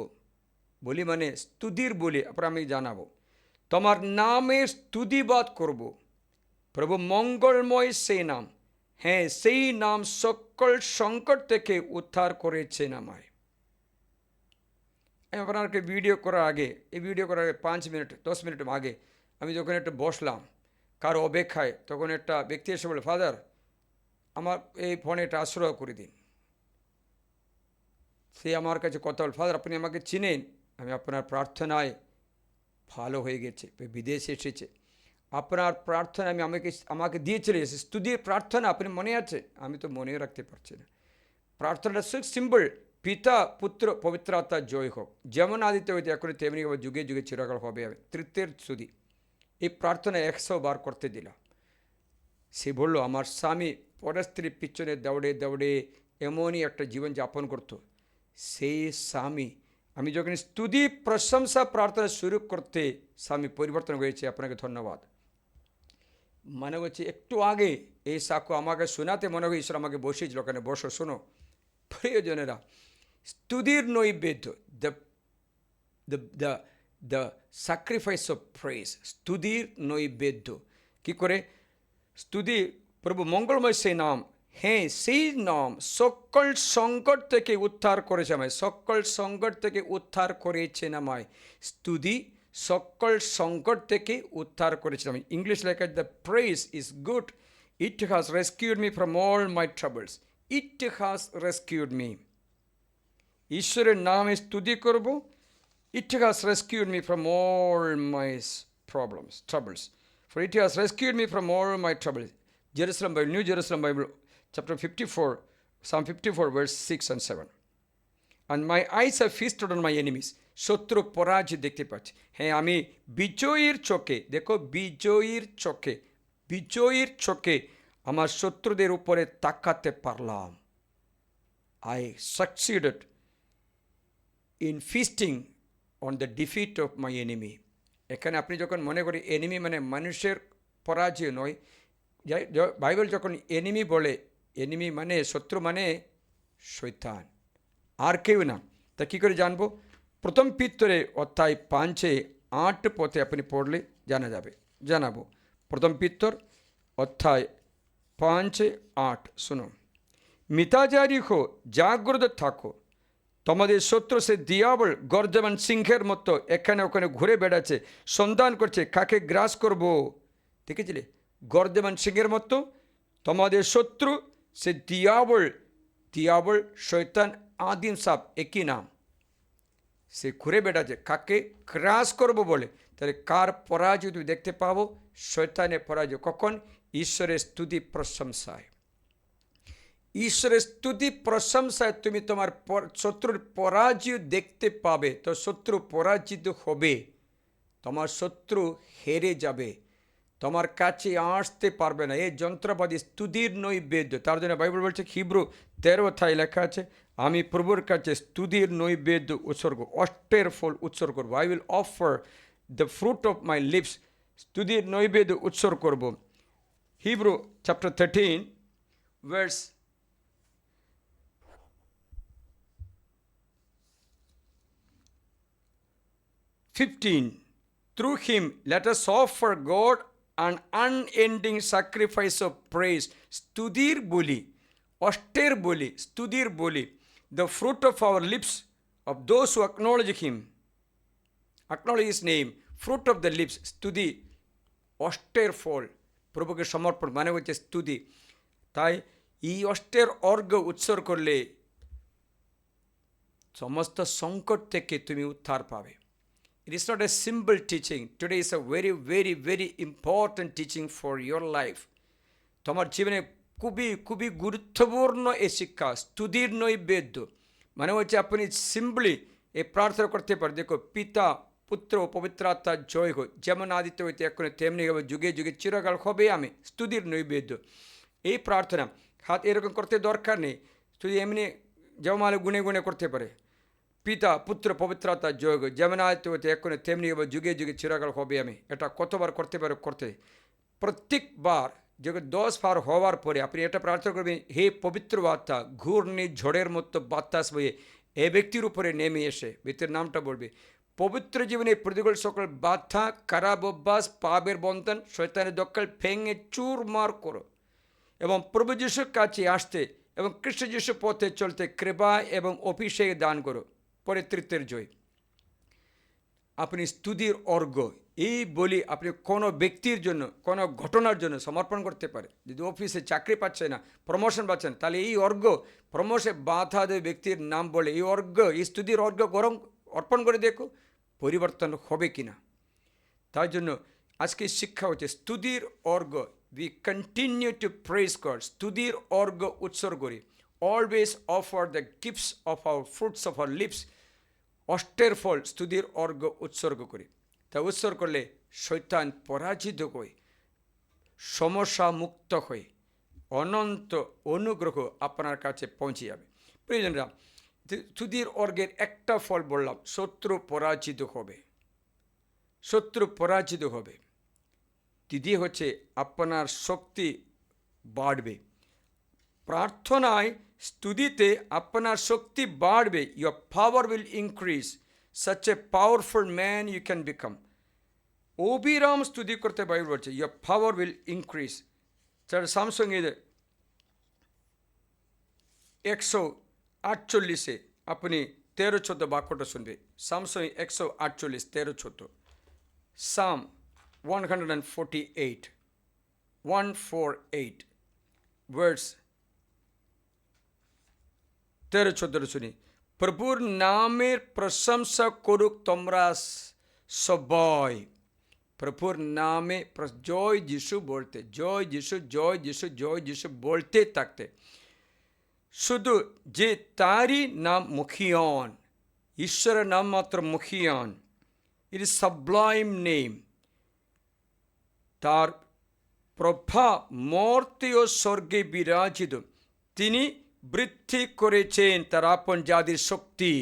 Speaker 2: বলি মানে স্তুতির বলি, আপনার আমি জানাবো। তোমার নামে স্তুতিবাদ করব। প্রভু মঙ্গলময় সেই নাম, হ্যাঁ সেই নাম সকল সংকট থেকে উদ্ধার করেছেন আমায়। আমি আপনাকে ভিডিও করার আগে, এই ভিডিও করার আগে 5 মিনিট 10 মিনিট আগে আমি যখন একটু বসলাম কারো অপেক্ষায়, তখন একটা ব্যক্তি এসে বলে, ফাদার আমার এই ফোনে একটা আশ্রয় করে দিন। সে আমার কাছে কথা বল, ফাদার আপনি আমাকে চিনেন, আমি আপনার প্রার্থনায় ভালো হয়ে গেছে, বিদেশে এসেছে, আপনার প্রার্থনা আমি আমাকে দিয়ে চলে এসেছি, স্তুতির প্রার্থনা আপনি মনে আছে? আমি তো মনে রাখতে পারছি না। প্রার্থনাটা সিম্পল, পিতা পুত্র পবিত্র আত্মার জয় হোক, যেমন আদিতে হইতে এখন তেমনি যুগে যুগে চিরকাল হবে তৃতীয়ের স্তুতি। এই প্রার্থনা 100 বার করতে দিলাম। সে বলল আমার স্বামী পরের স্ত্রীর পিছনে দৌড়ে দৌড়ে এমনই একটা জীবন যাপন করত। সেই স্বামী, আমি যখন স্তুতি প্রশংসা প্রার্থনা শুরু করতে স্বামী পরিবর্তন হয়েছে। আপনাকে ধন্যবাদ। মনে হচ্ছে একটু আগে এই সাক্ষ্য আমাকে শোনাতে মনে হয় ঈশ্বর আমাকে বসিয়েছিল, ওখানে বসো শোনো। প্রিয়জনেরা, স্তুতির নৈবেদ্য, the the the the sacrifice of praise, স্তুতির নৈবেদ্য। কী করে? স্তুতি, প্রভু মঙ্গলময় সেই নাম, হ্যাঁ সেই নাম সকল সংকট থেকে উদ্ধার করেছে আমায়, সকল সংকট থেকে উদ্ধার করেছেন আমায়। স্তুতি সকল সংকট থেকে উদ্ধার করেছে আমায়। ইংলিশ লেখা, the praise is good, it has rescued me from all my troubles, it has rescued me. ঈশ্বরের নামে স্তুতি করব, it has rescued me from all my problems, troubles, for it has rescued me from all my troubles. Jerusalem Bible, New Jerusalem Bible, chapter 54, Psalm 54, verse 6 and 7. And my eyes are feasted on my enemies. শত্রু পরাজয় দেখতে পাচ্ছি। হ্যাঁ আমি বিজয়ীর চোখে, দেখো বিজয়ীর চোখে, বিজয়ীর চোখে আমার শত্রুদের উপরে তাকাতে পারলাম। I succeeded in feasting on the defeat of my enemy. এখানে আপনি যখন মনে করি এনিমি মানে মানুষের পরাজয় নয়, বাইবেল যখন এনিমি বলে, এনিমি মানে শত্রু মানে শয়তান, আর কেউ না। তা কী করে জানবো? প্রথম পিতরে অধ্যায় 5-8 পথে আপনি পড়লে জানাবো। প্রথম পিতর অধ্যায় 5-8 শুনো। মিতাজারি হো, জাগ্রত থাকো, তোমাদের শত্রু সে দিয়াবল গর্জমান সিংহের মতো এখানে ওখানে ঘুরে বেড়াচ্ছে, সন্ধান করছে কাকে গ্রাস করব। দেখেছিলে? গর্জমান সিংহের মতো তোমাদের শত্রু সে দিয়াবল, দিয়াবল শয়তান, আদিম সাপ একই নাম। সে ঘুরে বেড়াচ্ছে কাকে গ্রাস করব বলে। তাহলে কার পরাজয় তুমি দেখতে পাবো? শয়তানের পরাজয়। কখন? ঈশ্বরের স্তুতি প্রশংসায়। ঈশ্বরের স্তুতি প্রশংসায় তুমি তোমার শত্রুর পরাজয় দেখতে পাবে। তো শত্রু পরাজিত হবে, তোমার শত্রু হেরে যাবে, তোমার কাছে আসতে পারবে না। এই যন্ত্রপাতি স্তুতির নৈবেদ্য। তার জন্য বাইবেল বলছে, হিব্রু 13 অধ্যায় লেখা আছে, আমি প্রভুর কাছে স্তুতির নৈবেদ্য উৎসর্গ, অষ্টের ফল উৎসর্গ করবো। I will offer the fruit of my lips, স্তুতির নৈবেদ্য উৎসর্গ করব। Hebrew chapter 13 verse 15, through him let us offer God an unending sacrifice of praise, স্তুতির বলি, অষ্টের বলি, স্তুতির বলি, the fruit of our lips of those who acknowledge him, acknowledge his name, fruit of the lips, স্তুতি, অষ্টের ফল, প্রভুকে সমর্পণ মানে হচ্ছে স্তুতি। তাই এই অষ্টের অর্ঘ্য উৎসর্গ করলে সমস্ত সংকট থেকে তুমি উদ্ধার পাবে। It is not a simple teaching. Today is a very, very, very important teaching for your life. তোমার জীবনে খুবই খুবই গুরুত্বপূর্ণ এই শিক্ষা, স্তুতির নৈবেদ্য। মানে হচ্ছে আপনি সিম্পলি এই প্রার্থনা করতে পারেন, দেখো পিতা পুত্র পবিত্র আত্মার জয় হোক, যেমন আদিত্য হইতে এখন তেমনি হবে যুগে যুগে চিরকাল হবে আমি, স্তুতির নৈবেদ্য। এই প্রার্থনা হাত এরকম করতে দরকার নেই, শুধু এমনি জমালে গুনে গুনে করতে পারে, পিতা পুত্র পবিত্র আত্মার জয় হোক, যেমন আদিত্য হইতে এখন তেমনি হবে যুগে যুগে চিরকাল হবে আমি। এটা কতবার করতে পারো? করতে প্রত্যেকবার যখন 10 বার হওয়ার পরে আপনি এটা প্রার্থনা করবেন, হে পবিত্র আত্মা ঘূর্ণি ঝড়ের মতো বাতাস বয়ে এ ব্যক্তির উপরে নেমে এসে, ব্যক্তির নামটা বলবে, পবিত্র জীবনে প্রতিকূল সকল বাধা, খারাপ অভ্যাস, পাপের বন্ধন, শয়তানের দখল ভেঙে চুরমার করো এবং প্রভু যিশুর কাছে আসতে এবং খ্রিস্ট যিশু পথে চলতে কৃপা এবং অভিষেক দান করো। পরে তৃতীয় জয়, আপনি স্তুতির অর্ঘ্য এই বলি আপনি কোনো ব্যক্তির জন্য, কোনো ঘটনার জন্য সমর্পণ করতে পারে। যদি অফিসে চাকরি পাচ্ছে না, প্রমোশন পাচ্ছেন, তাহলে এই অর্ঘ্য, প্রমোশনে বাধা দেয় ব্যক্তির নাম বলে এই অর্ঘ্য, এই স্তুতির অর্ঘ্য গরম অর্পণ করে দেখো পরিবর্তন হবে কি না। তার জন্য আজকে শিক্ষা হচ্ছে স্তুতির অর্ঘ্য। We continue to praise God, স্তুতির অর্ঘ্য উৎসর্গ করি। Always offer the gifts of our fruits of our lips, অষ্টের ফল স্তুতির অর্ঘ্য উৎসর্গ করি। তা উৎসর্গ করলে শয়তান পরাজিত হয়ে সমস্যা মুক্ত হয়ে অনন্ত অনুগ্রহ আপনার কাছে পৌঁছে যাবে। প্রিয়জনরা, স্তুতির অর্ঘ্যের একটা ফল বললাম, শত্রু পরাজিত হবে, শত্রু পরাজিত হবে। দ্বিতীয় হচ্ছে আপনার শক্তি বাড়বে। প্রার্থনায় স্তুতিতে আপনার শক্তি বাড়বে। Your power will increase, such a powerful man you can become. অবিরাম স্তুতি করতে বাইবেল বলছে ইয়োর পাওয়ার উইল ইনক্রিজ। তার স্যামসংয়ে 148 আপনি 13-14 বাক্যটা শুনবে। স্যামসং 148, 13-14। Psalm 148, 148 verse 13-14 শুনি। প্রভুর নামের প্রশংসা করুক তোমরা সবাই। প্রভুর নামে জয় যিশু বলতে, জয় যিশু, জয় যিশু, জয় যিশু বলতে থাকতে। শুধু যে তারই নাম মুখিয়ান, ঈশ্বরের নাম মাত্র মুখিয়ান, ইট ইজ সাবলাইম নেম। তার প্রভা মর্তে ও স্বর্গে বিরাজিত। তিনি বৃদ্ধি করেছেন তার আপন জাতির শক্তি।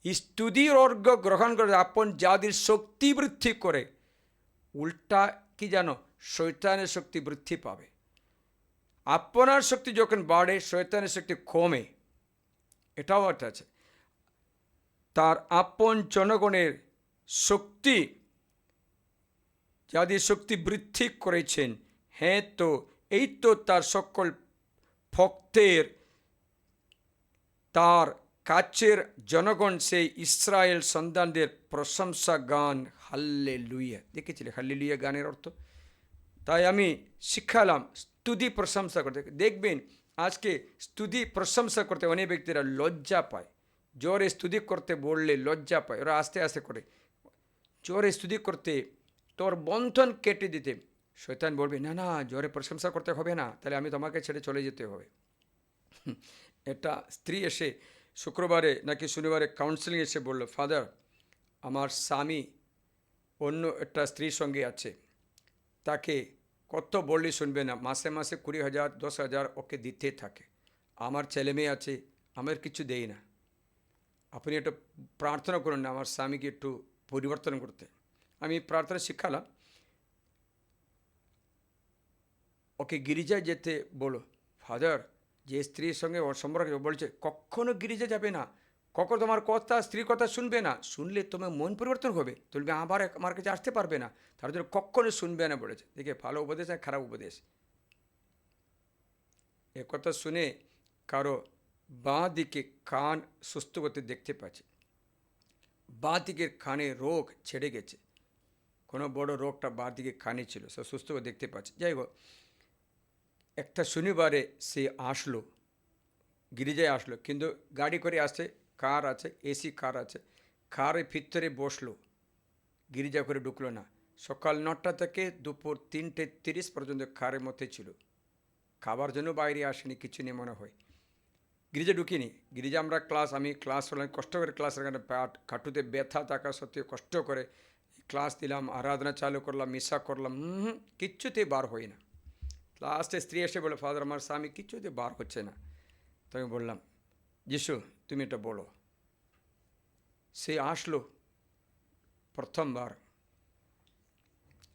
Speaker 2: স্তুতির অর্ঘ্য গ্রহণ করে আপন জাতির শক্তি বৃদ্ধি করে। উল্টা কি জানো, শয়তানের শক্তি বৃদ্ধি পাবে। আপনার শক্তি যখন বাড়ে শয়তানের শক্তি কমে, এটাও একটা আছে। তার আপন জনগণের শক্তি, যাদের শক্তি বৃদ্ধি করেছেন, হ্যাঁ তো এই তো তার সকল ভক্তের, তার কাছের জনগণ সেই ইসরায়েল সন্তানদের প্রশংসা গান হাল্লেলুয়া। দেখেছিলে হাল্লেলুয়া গানের অর্থ? তাই আমি শিখালাম স্তুতি প্রশংসা করতে। দেখবেন আজকে স্তুতি প্রশংসা করতে অনেক ব্যক্তিরা লজ্জা পায়। জোরে স্তুতি করতে বললে লজ্জা পায়, ওরা আস্তে আস্তে করে। জোরে স্তুতি করতে তোর বন্ধন কেটে দিতে শয়তান বলবে না না, জোরে প্রশংসা করতে হবে না, তাহলে আমি তোমাকে ছেড়ে চলে যেতে হবে। একটা স্ত্রী এসে শুক্রবারে নাকি শনিবারে কাউন্সেলিং এসে বলল, ফাদার আমার স্বামী অন্য একটা স্ত্রীর সঙ্গে আছে, তাকে কত বললে শুনবে না, মাসে মাসে 20,000 10,000 ওকে দিতে থাকে। আমার ছেলে মেয়ে আছে, আমার কিছু দেই না। আপনি একটু প্রার্থনা করুন না আমার স্বামীকে একটু পরিবর্তন করতে। আমি প্রার্থনা শিখালাম, ওকে গির্জায় যেতে বলো। ফাদার যে স্ত্রীর সঙ্গে ওর সম্পর্ক বলছে কখনো গির্জা যাবে না, কখনো তোমার কথা স্ত্রীর কথা শুনবে না, শুনলে তোমার মন পরিবর্তন হবে, তুমি আবার আমার কাছে আসতে পারবে না, তার জন্য কখনো শুনবে না বলেছে। দেখে ভালো উপদেশ আর খারাপ উপদেশ। এ কথা শুনে কারো বাঁ দিকে কান সুস্থ করতে দেখতে পাচ্ছে, বাঁ দিকের কানে রোগ ছেড়ে গেছে, কোনো বড় রোগটা বাঁ দিকে কানে ছিল, সে সুস্থ করে দেখতে পাচ্ছে। যাই হোক, একটা শনিবারে সে আসলো, গিরিজায় আসলো, কিন্তু গাড়ি করে আসছে, কার আছে, এসি কার আছে, কারের ভিতরে বসলো, গিরিজা করে ঢুকলো না। সকাল 9টা থেকে দুপুর 3:30 পর্যন্ত কারের মধ্যে ছিল, খাবার জন্য বাইরে আসেনি, কিছু নেই মনে হয়। গিরিজা ঢুকিনি। গিরিজা আমরা আমি ক্লাস হলাম, কষ্ট করে ক্লাস এখানে কাটুতে ব্যথা থাকা সত্ত্বেও কষ্ট করে ক্লাস দিলাম, আরাধনা চালু করলাম, মিশা করলাম, কিচ্ছুতেই বার হই না। লাস্টে স্ত্রী এসে বলে, ফাদার আমার স্বামী কিচ্ছুতে বার হচ্ছে না। তো আমি বললাম, যিশু তুমি এটা বলো। সে আসলো প্রথমবার।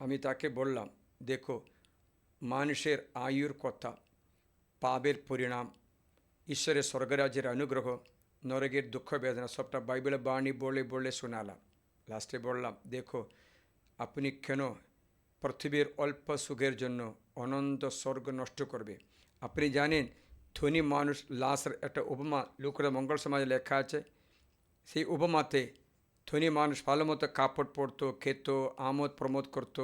Speaker 2: আমি তাকে বললাম, দেখো মানুষের আয়ুর কথা, পাপের পরিণাম, ঈশ্বরের স্বর্গরাজ্যের অনুগ্রহ, নরকের দুঃখ বেদনা সবটা বাইবেলের বাণী বলে বলে শোনালাম। লাস্টে বললাম, দেখো আপনি কেন পৃথিবীর অল্প সুখের জন্য অনন্ত স্বর্গ নষ্ট করবে? আপনি জানেন ধনী মানুষ লাশের একটা উপমা লুকরা মঙ্গল সমাজে লেখা আছে। সেই উপমাতে ধনী মানুষ ভালো মতো কাপড় পরতো, খেত, আমোদ প্রমোদ করতো,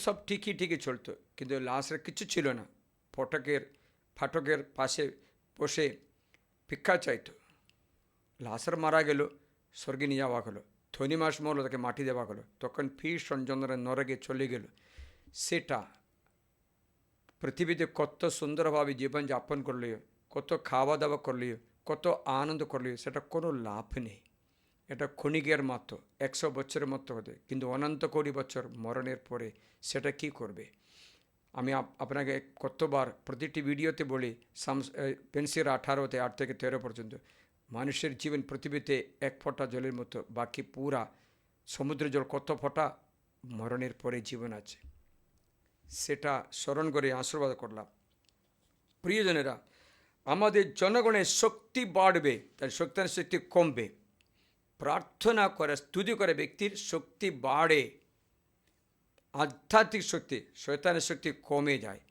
Speaker 2: সব ঠিকই চলতো, কিন্তু লাশের কিছু ছিল না। ফাটকের পাশে বসে ভিক্ষা চাইতো। লাশের মারা গেল, স্বর্গে নিয়ে যাওয়া হলো। ধনী মাস মরল, তাকে মাটি দেওয়া হলো, তখন ফির সঞ্জনরা নরকে চলে গেল। সেটা পৃথিবীতে কত সুন্দরভাবে জীবনযাপন করলেও, কত খাওয়া দাওয়া করলেও, কত আনন্দ করলেও সেটা কোনো লাভ নেই। এটা ক্ষণিকের মাত্র, 100 বছরের মতো হতে, কিন্তু অনন্ত কোটি বছর মরণের পরে সেটা কি করবে? আমি আপনাকে কতবার প্রতিটি ভিডিওতে বলি, পেন্সির 18-তে 8 থেকে 13 পর্যন্ত, মানুষের জীবন পৃথিবীতে এক ফোঁটা জলের মতো, বাকি পুরা সমুদ্রের জল কত ফোঁটা, মরণের পরে জীবন আছে। সেটা স্মরণ করে আশীর্বাদ করলাম। প্রিয়জনেরা, আমাদের জনগণের শক্তি বাড়বে, তার শক্তি কমবে। প্রার্থনা করে, স্তুতি করে ব্যক্তির শক্তি বাড়ে, আধ্যাত্মিক শক্তি, শয়তানের শক্তি কমে যায়।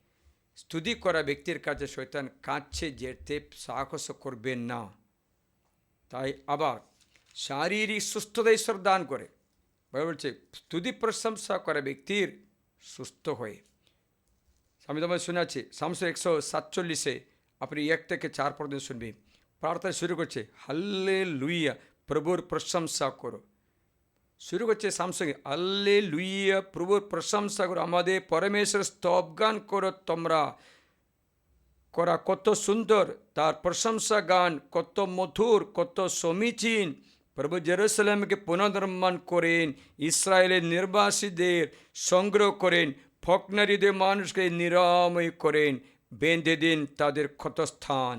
Speaker 2: স্তুতি করা ব্যক্তির কাছে শয়তান কাছে যেতে সাহস করবে না। তাই আবার শারীরিক সুস্থতা ঈশ্বর দান করে। বলছে স্তুতি প্রশংসা করা ব্যক্তির সুস্থ হয়ে। আমি তোমায় শোনাচ্ছি, সামস 147 আপনি 1 থেকে 4 পর্যন্ত শুনবি। প্রার্থনা শুরু করছে, হাল্লেলুয়া, প্রভুর প্রশংসা করো। শুরু করছে সামসঙ্গে, হাল্লেলুয়া, প্রভুর প্রশংসা করো, আমাদের পরমেশ্বর স্তবগান করো তোমরা। করা কত সুন্দর, তার প্রশংসা গান কত মধুর, কত সমীচীন। প্রভু জেরুসালেমকে পুনর্নির্মাণ করেন, ইসরায়েলের নির্বাসীদের সংগ্রহ করেন, ফকনারীদের মানুষকে নিরাময় করেন, বেঁধে দিন তাদের ক্ষতস্থান।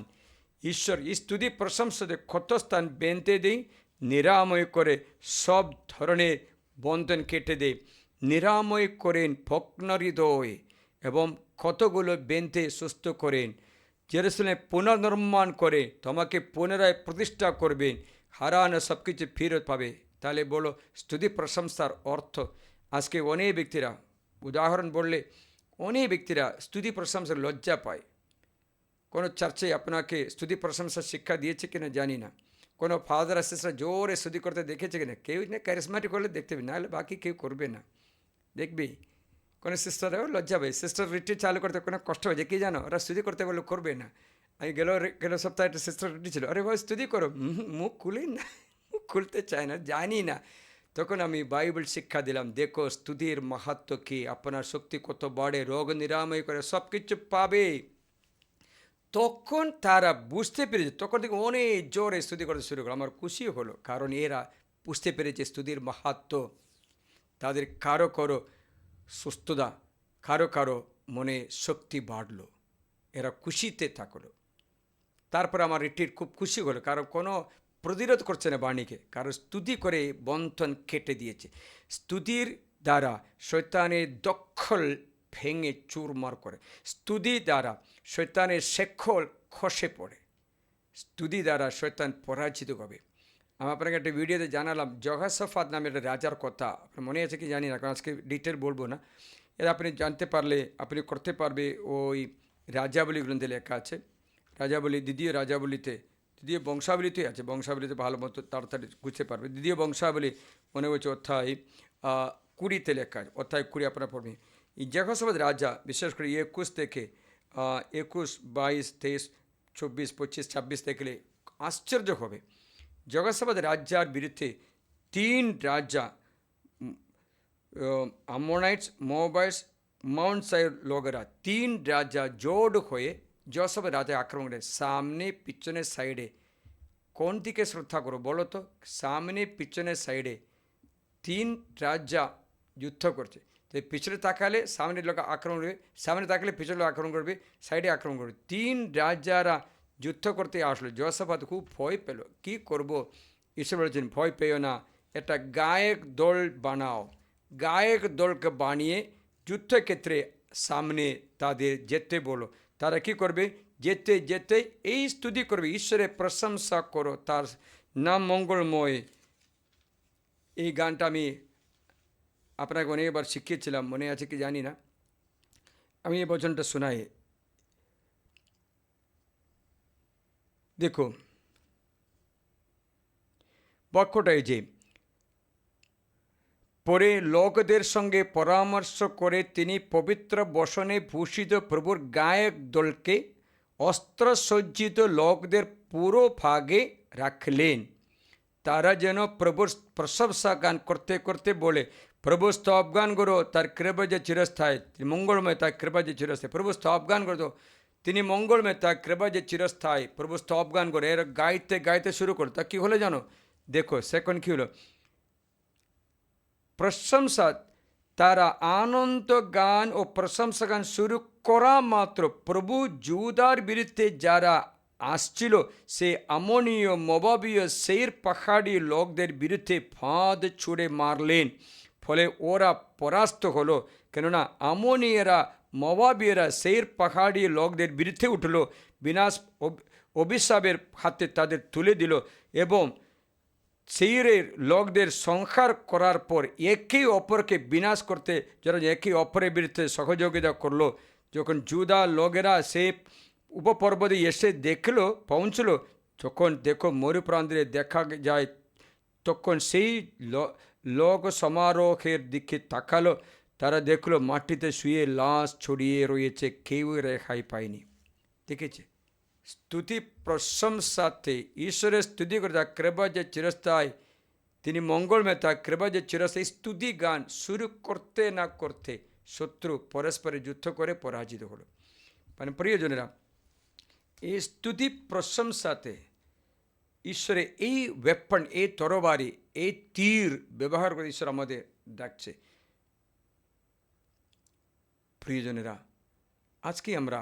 Speaker 2: ঈশ্বর স্তুতি প্রশংসাদের ক্ষতস্থান বেঁধে দিন, নিরাময় করে সব ধরনের বন্ধন কেটে দেয়, নিরাময় করেন ফকনারীদয় এবং ক্ষতগুলো বেঁধে সুস্থ করেন। জেরুসালেম পুনর্নির্মাণ করে তোমাকে পুনরায় প্রতিষ্ঠা করবেন, হারানো সব কিছু ফেরত পাবে। তাহলে বলো স্তুতি প্রশংসার অর্থ। আজকে অনেক ব্যক্তিরা, উদাহরণ বললে অনেক ব্যক্তিরা স্তুতি প্রশংসার লজ্জা পায়। কোনো চার্চে আপনাকে স্তুতি প্রশংসার শিক্ষা দিয়েছে কিনা জানি না, কোনো ফাদার সিস্টার জোরে স্তুতি করতে দেখেছে কিনা, কেউ না ক্যারিসমেটিক হলে দেখতে হবে, নাহলে বাকি কেউ করবে না। দেখবি কোনো সিস্টারও লজ্জা পায়, সিস্টার রিট্রিট চালু করতে কোনো কষ্ট হয়েছে কি জানো, ওরা স্তুতি করতে বলে করবে না। আমি গেল সপ্তাহে একটা সিস্টার রিট্রিট ছিল, আরে ভাই স্তুতি করো, মুখ খুলি না, মুখ খুলতে চায় না, জানি না। তখন আমি বাইবেল শিক্ষা দিলাম, দেখো স্তুতির মাহাত্ম্য কী, আপনার শক্তি কত বাড়ে, রোগ নিরাময় করে, সব কিছু পাবে। তখন তারা বুঝতে পেরেছে, তখন থেকে অনেক জোরে স্তুতি করতে শুরু করলো। আমার খুশি হলো, কারণ এরা বুঝতে পেরেছে স্তুতির মাহাত্ম্য। তাদের কারো সুস্থতা, কারো মনে শক্তি বাড়লো, এরা খুশিতে থাকলো। তারপর আমার রিট্রিট খুব খুশি হলো, কারণ কোনো প্রতিরোধ করছে না বাণীকে, কারণ স্তুতি করে বন্ধন কেটে দিয়েছে। স্তুতির দ্বারা শয়তানের দখল ভেঙে চুরমার করে, স্তুতি দ্বারা শয়তানের শেকল খসে পড়ে, স্তুতি দ্বারা শয়তান পরাজিত হবে। আমি আপনাকে একটা ভিডিওতে জানালাম যহোশাফাত নামে একটা রাজার কথা, আপনার মনে আছে কি জানি না, কারণ আজকে ডিটেল বলবো না। এরা আপনি জানতে পারলে আপনি করতে পারবে। ওই রাজাবলী গ্রন্থে লেখা আছে, রাজাবলী, দ্বিতীয় বংশাবলীতে আছে, বংশাবলীতে ভালো মতো তাড়াতাড়ি বুঝতে পারবে। দ্বিতীয় বংশাবলী মনে হচ্ছে অধ্যায় 20 লেখা আছে, অধ্যায় 20 আপনারা পড়বেন। এই যহোশাফাত রাজা, বিশেষ করে 21 থেকে 21, 22, 23, 24, 25, 26 দেখলে আশ্চর্য হবে। যহোশাফাত রাজার বিরুদ্ধে 3 রাজা, আমোনাইটস, মোয়াবাইটস, মাউন্ট সাইর লোকেরা, 3 রাজা জোট হয়ে যহোশাফাত রাজা আক্রমণ করে। সামনে পিছনের সাইডে, কোন দিকে শ্রদ্ধা করো বলো তো, সামনে পিছনের সাইডে 3 রাজা যুদ্ধ করছে। তো পিছনে তাকালে সামনের লোক আক্রমণ করবে, সামনে তাকালে পিছনে লোক আক্রমণ করবে, সাইডে আক্রমণ করবে। 3 রাজারা যুদ্ধ করতে আসলো। যহোশাফাত খুব ভয় পেল, কি করব? ঈশ্বর বলেছেন ভয় পেও না, একটা গায়ক দল বানাও, গায়ক দলকে বানিয়ে যুদ্ধক্ষেত্রে সামনে তাদের যেতে বলো। তারা কি করবে? যেতে যেতে এই স্তুতি করবে, ঈশ্বরের প্রশংসা করো, তার নাম মঙ্গলময়, এই গানটা আমি আপনাকে অনেকবার শিখিয়েছিলাম, মনে আছে কি জানি না। আমি এই বচনটা শোনাই। দেখো বাক্যটা এই যে, পরে লোকদের সঙ্গে পরামর্শ করে তিনি পবিত্র বসনে ভূষিত প্রভুর গায়ক দলকে অস্ত্রসজ্জিত লোকদের পুরো ভাগে রাখলেন। তারা যেন প্রভুর প্রশংসা গান করতে করতে বলে, প্রভু স্তব গান করো, তার কৃপা যে চিরস্থায়ী, মঙ্গলময় তার কৃপা যে চিরস্থায়ী। প্রভু স্তব গান করতো, তিনি মঙ্গলময় তার কৃপা যে চিরস্থায়ী। প্রভু স্তব গান করে এর গাইতে গাইতে শুরু করো। তা কী হলো জানো? দেখো সেকেন্ড কী হলো, প্রশংসা, তারা আনন্দ গান ও প্রশংসা গান শুরু করা মাত্র প্রভু যুদার বিরুদ্ধে যারা আসছিল সে আমনীয় মোবাবীয় সেইর পাহাড়ি লোকদের বিরুদ্ধে ফাঁদ ছুড়ে মারলেন। ফলে ওরা পরাস্ত হলো, কেননা আমনীয়রা মোবাবীয়রা সেইর পাহাড়ি লোকদের বিরুদ্ধে উঠল, বিনাশ অভিশাপের হাতে তাদের তুলে দিল এবং সেইরের লোকদের সংহার করার পর একে অপরকে বিনাশ করতে যারা একে অপরের বিরুদ্ধে সহযোগিতা করলো। যখন যুদা লোকেরা সে উপপর্বতে এসে দেখলো, পৌঁছলো, তখন দেখো মরুপ্রান্তরে দেখা যায়, তখন সেই লোক সমারোহের দিকে তাকালো, তারা দেখলো মাটিতে শুয়ে লাশ ছড়িয়ে রয়েছে, কেউ রেহাই পায়নি। দেখেছে, স্তুতি প্রশংসাতে ঈশ্বরের স্তুতি করে, তার কৃপা যে চিরস্থায়ী, তিনি মঙ্গলময়, তার কৃপা যে চিরস্থায়ী। স্তুতি গান শুরু করতে না করতে শত্রু পরস্পরে যুদ্ধ করে পরাজিত হলো। মানে প্রিয়জনেরা, এই স্তুতি প্রশংসাতে ঈশ্বরের এই ওয়েপন, এই তরবারি, এই তীর ব্যবহার করে ঈশ্বর আমাদের ডাকছে। প্রিয়জনেরা, আজকে আমরা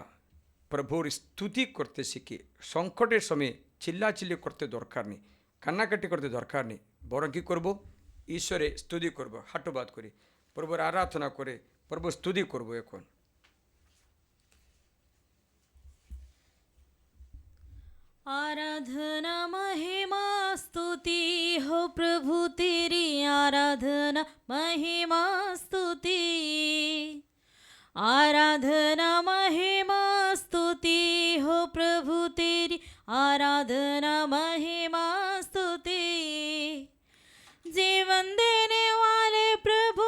Speaker 2: প্রভুর স্তুতি করতে শিখি। সংকটের সময় চিল্লাচিল্লি করতে দরকার নেই, কান্নাকাটি করতে দরকার নেই, বরং কী করবো? ঈশ্বরে স্তুতি করব, হাঁটুবাদ করি, প্রভুর আরাধনা করে প্রভু স্তুতি করব। এখন
Speaker 1: आराधना महिमा स्तुति हो प्रभु तेरी, आराधना महिमा स्तुति, आराधना महिमा स्तुति हो प्रभु तेरी, आराधना महिमा स्तुति। जीवन देने वाले प्रभु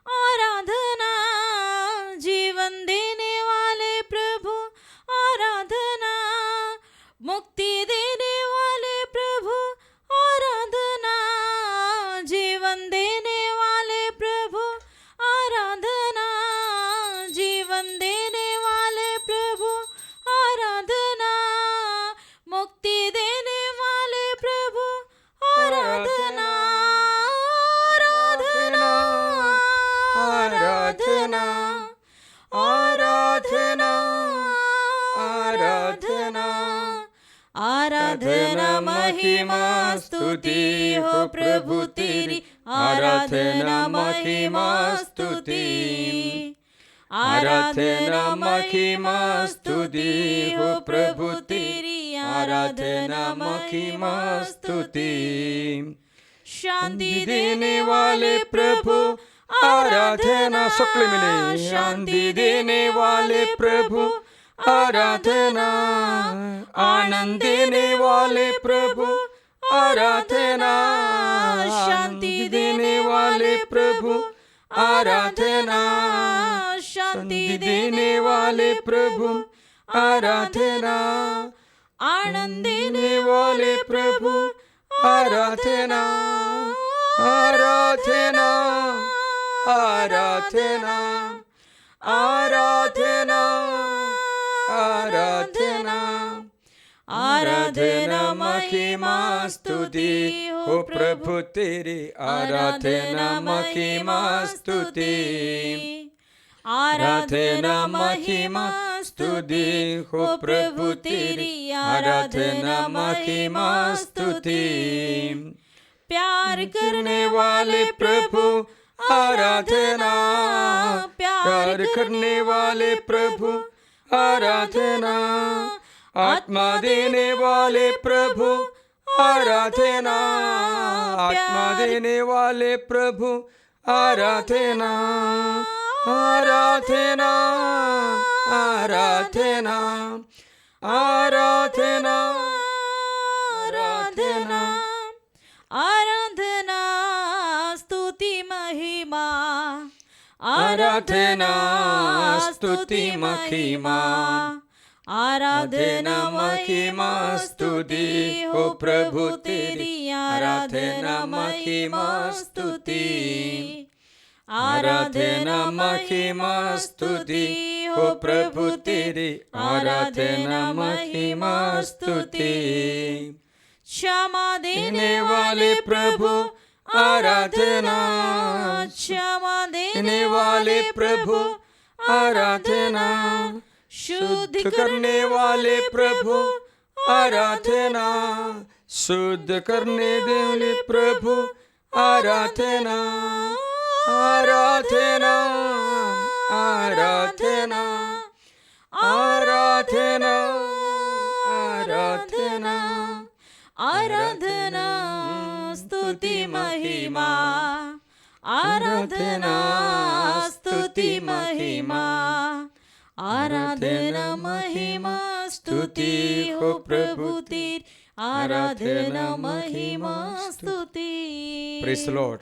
Speaker 1: आराधना, जीवन देने वाले प्रभु आराधना, मुक्ति देने वाले प्रभु आराधना, जीवन देने वाले प्रभु आराधना, जीवन देने वाले प्रभु आराधना, मुक्ति देने वाले प्रभु आराधना, आराधना, आराधना, आराधना, आराधना, आराधना महिमा स्तुति हो प्रभु तेरी, आराधना महिमा स्तुति, आराधना महिमा स्तुति हो प्रभु तेरी, आराधना महिमा स्तुति। शांति देने वाले प्रभु आराधना,
Speaker 2: सकले मिले,
Speaker 1: शांति देने वाले प्रभु आराधना, आनंद देने वाले प्रभु आराधना, शांति देने वाले प्रभु आराधना, शांति देने वाले प्रभु आराधना, आनंद देने वाले प्रभु आराधना, आराधना, आराधना, आराधना, आराधना, आराधना महिमा स्तुति हो प्रभु तेरी, आराधना महिमा स्तुति, आराधना महिमा स्तुति हो प्रभु तेरी, आराधना महिमा स्तुति। प्यार करने वाले प्रभु आराधना, प्यार करने वाले प्रभु आराधना, आत्मा देने वाले प्रभु
Speaker 2: आराधना आत्मा देने वाले प्रभु आराधना आराधना आराधना आराधना
Speaker 1: आराधना आराधना स्तुति महिमा
Speaker 2: आराधना स्तुति महिमा
Speaker 1: आराधना महिमा स्तुति हो प्रभु तेरी आराधना महिमा स्तुति आराधना महिमा स्तुति हो प्रभु तेरी आराधना महिमा स्तुति क्षमा देने वाले प्रभु आराधना क्षमा देने वाले प्रभु आराधना शुद्ध करने वाले प्रभु आराधना
Speaker 2: शुद्ध करने वाले प्रभु आराधना आराधना आराधना आराधना आराधना
Speaker 1: आराधना स्तुति महिमा आराधना स्तुति महिमा आराधना महिमा स्तुति हो प्रभु तेरी आराधना महिमा स्तुति
Speaker 2: Praise the Lord.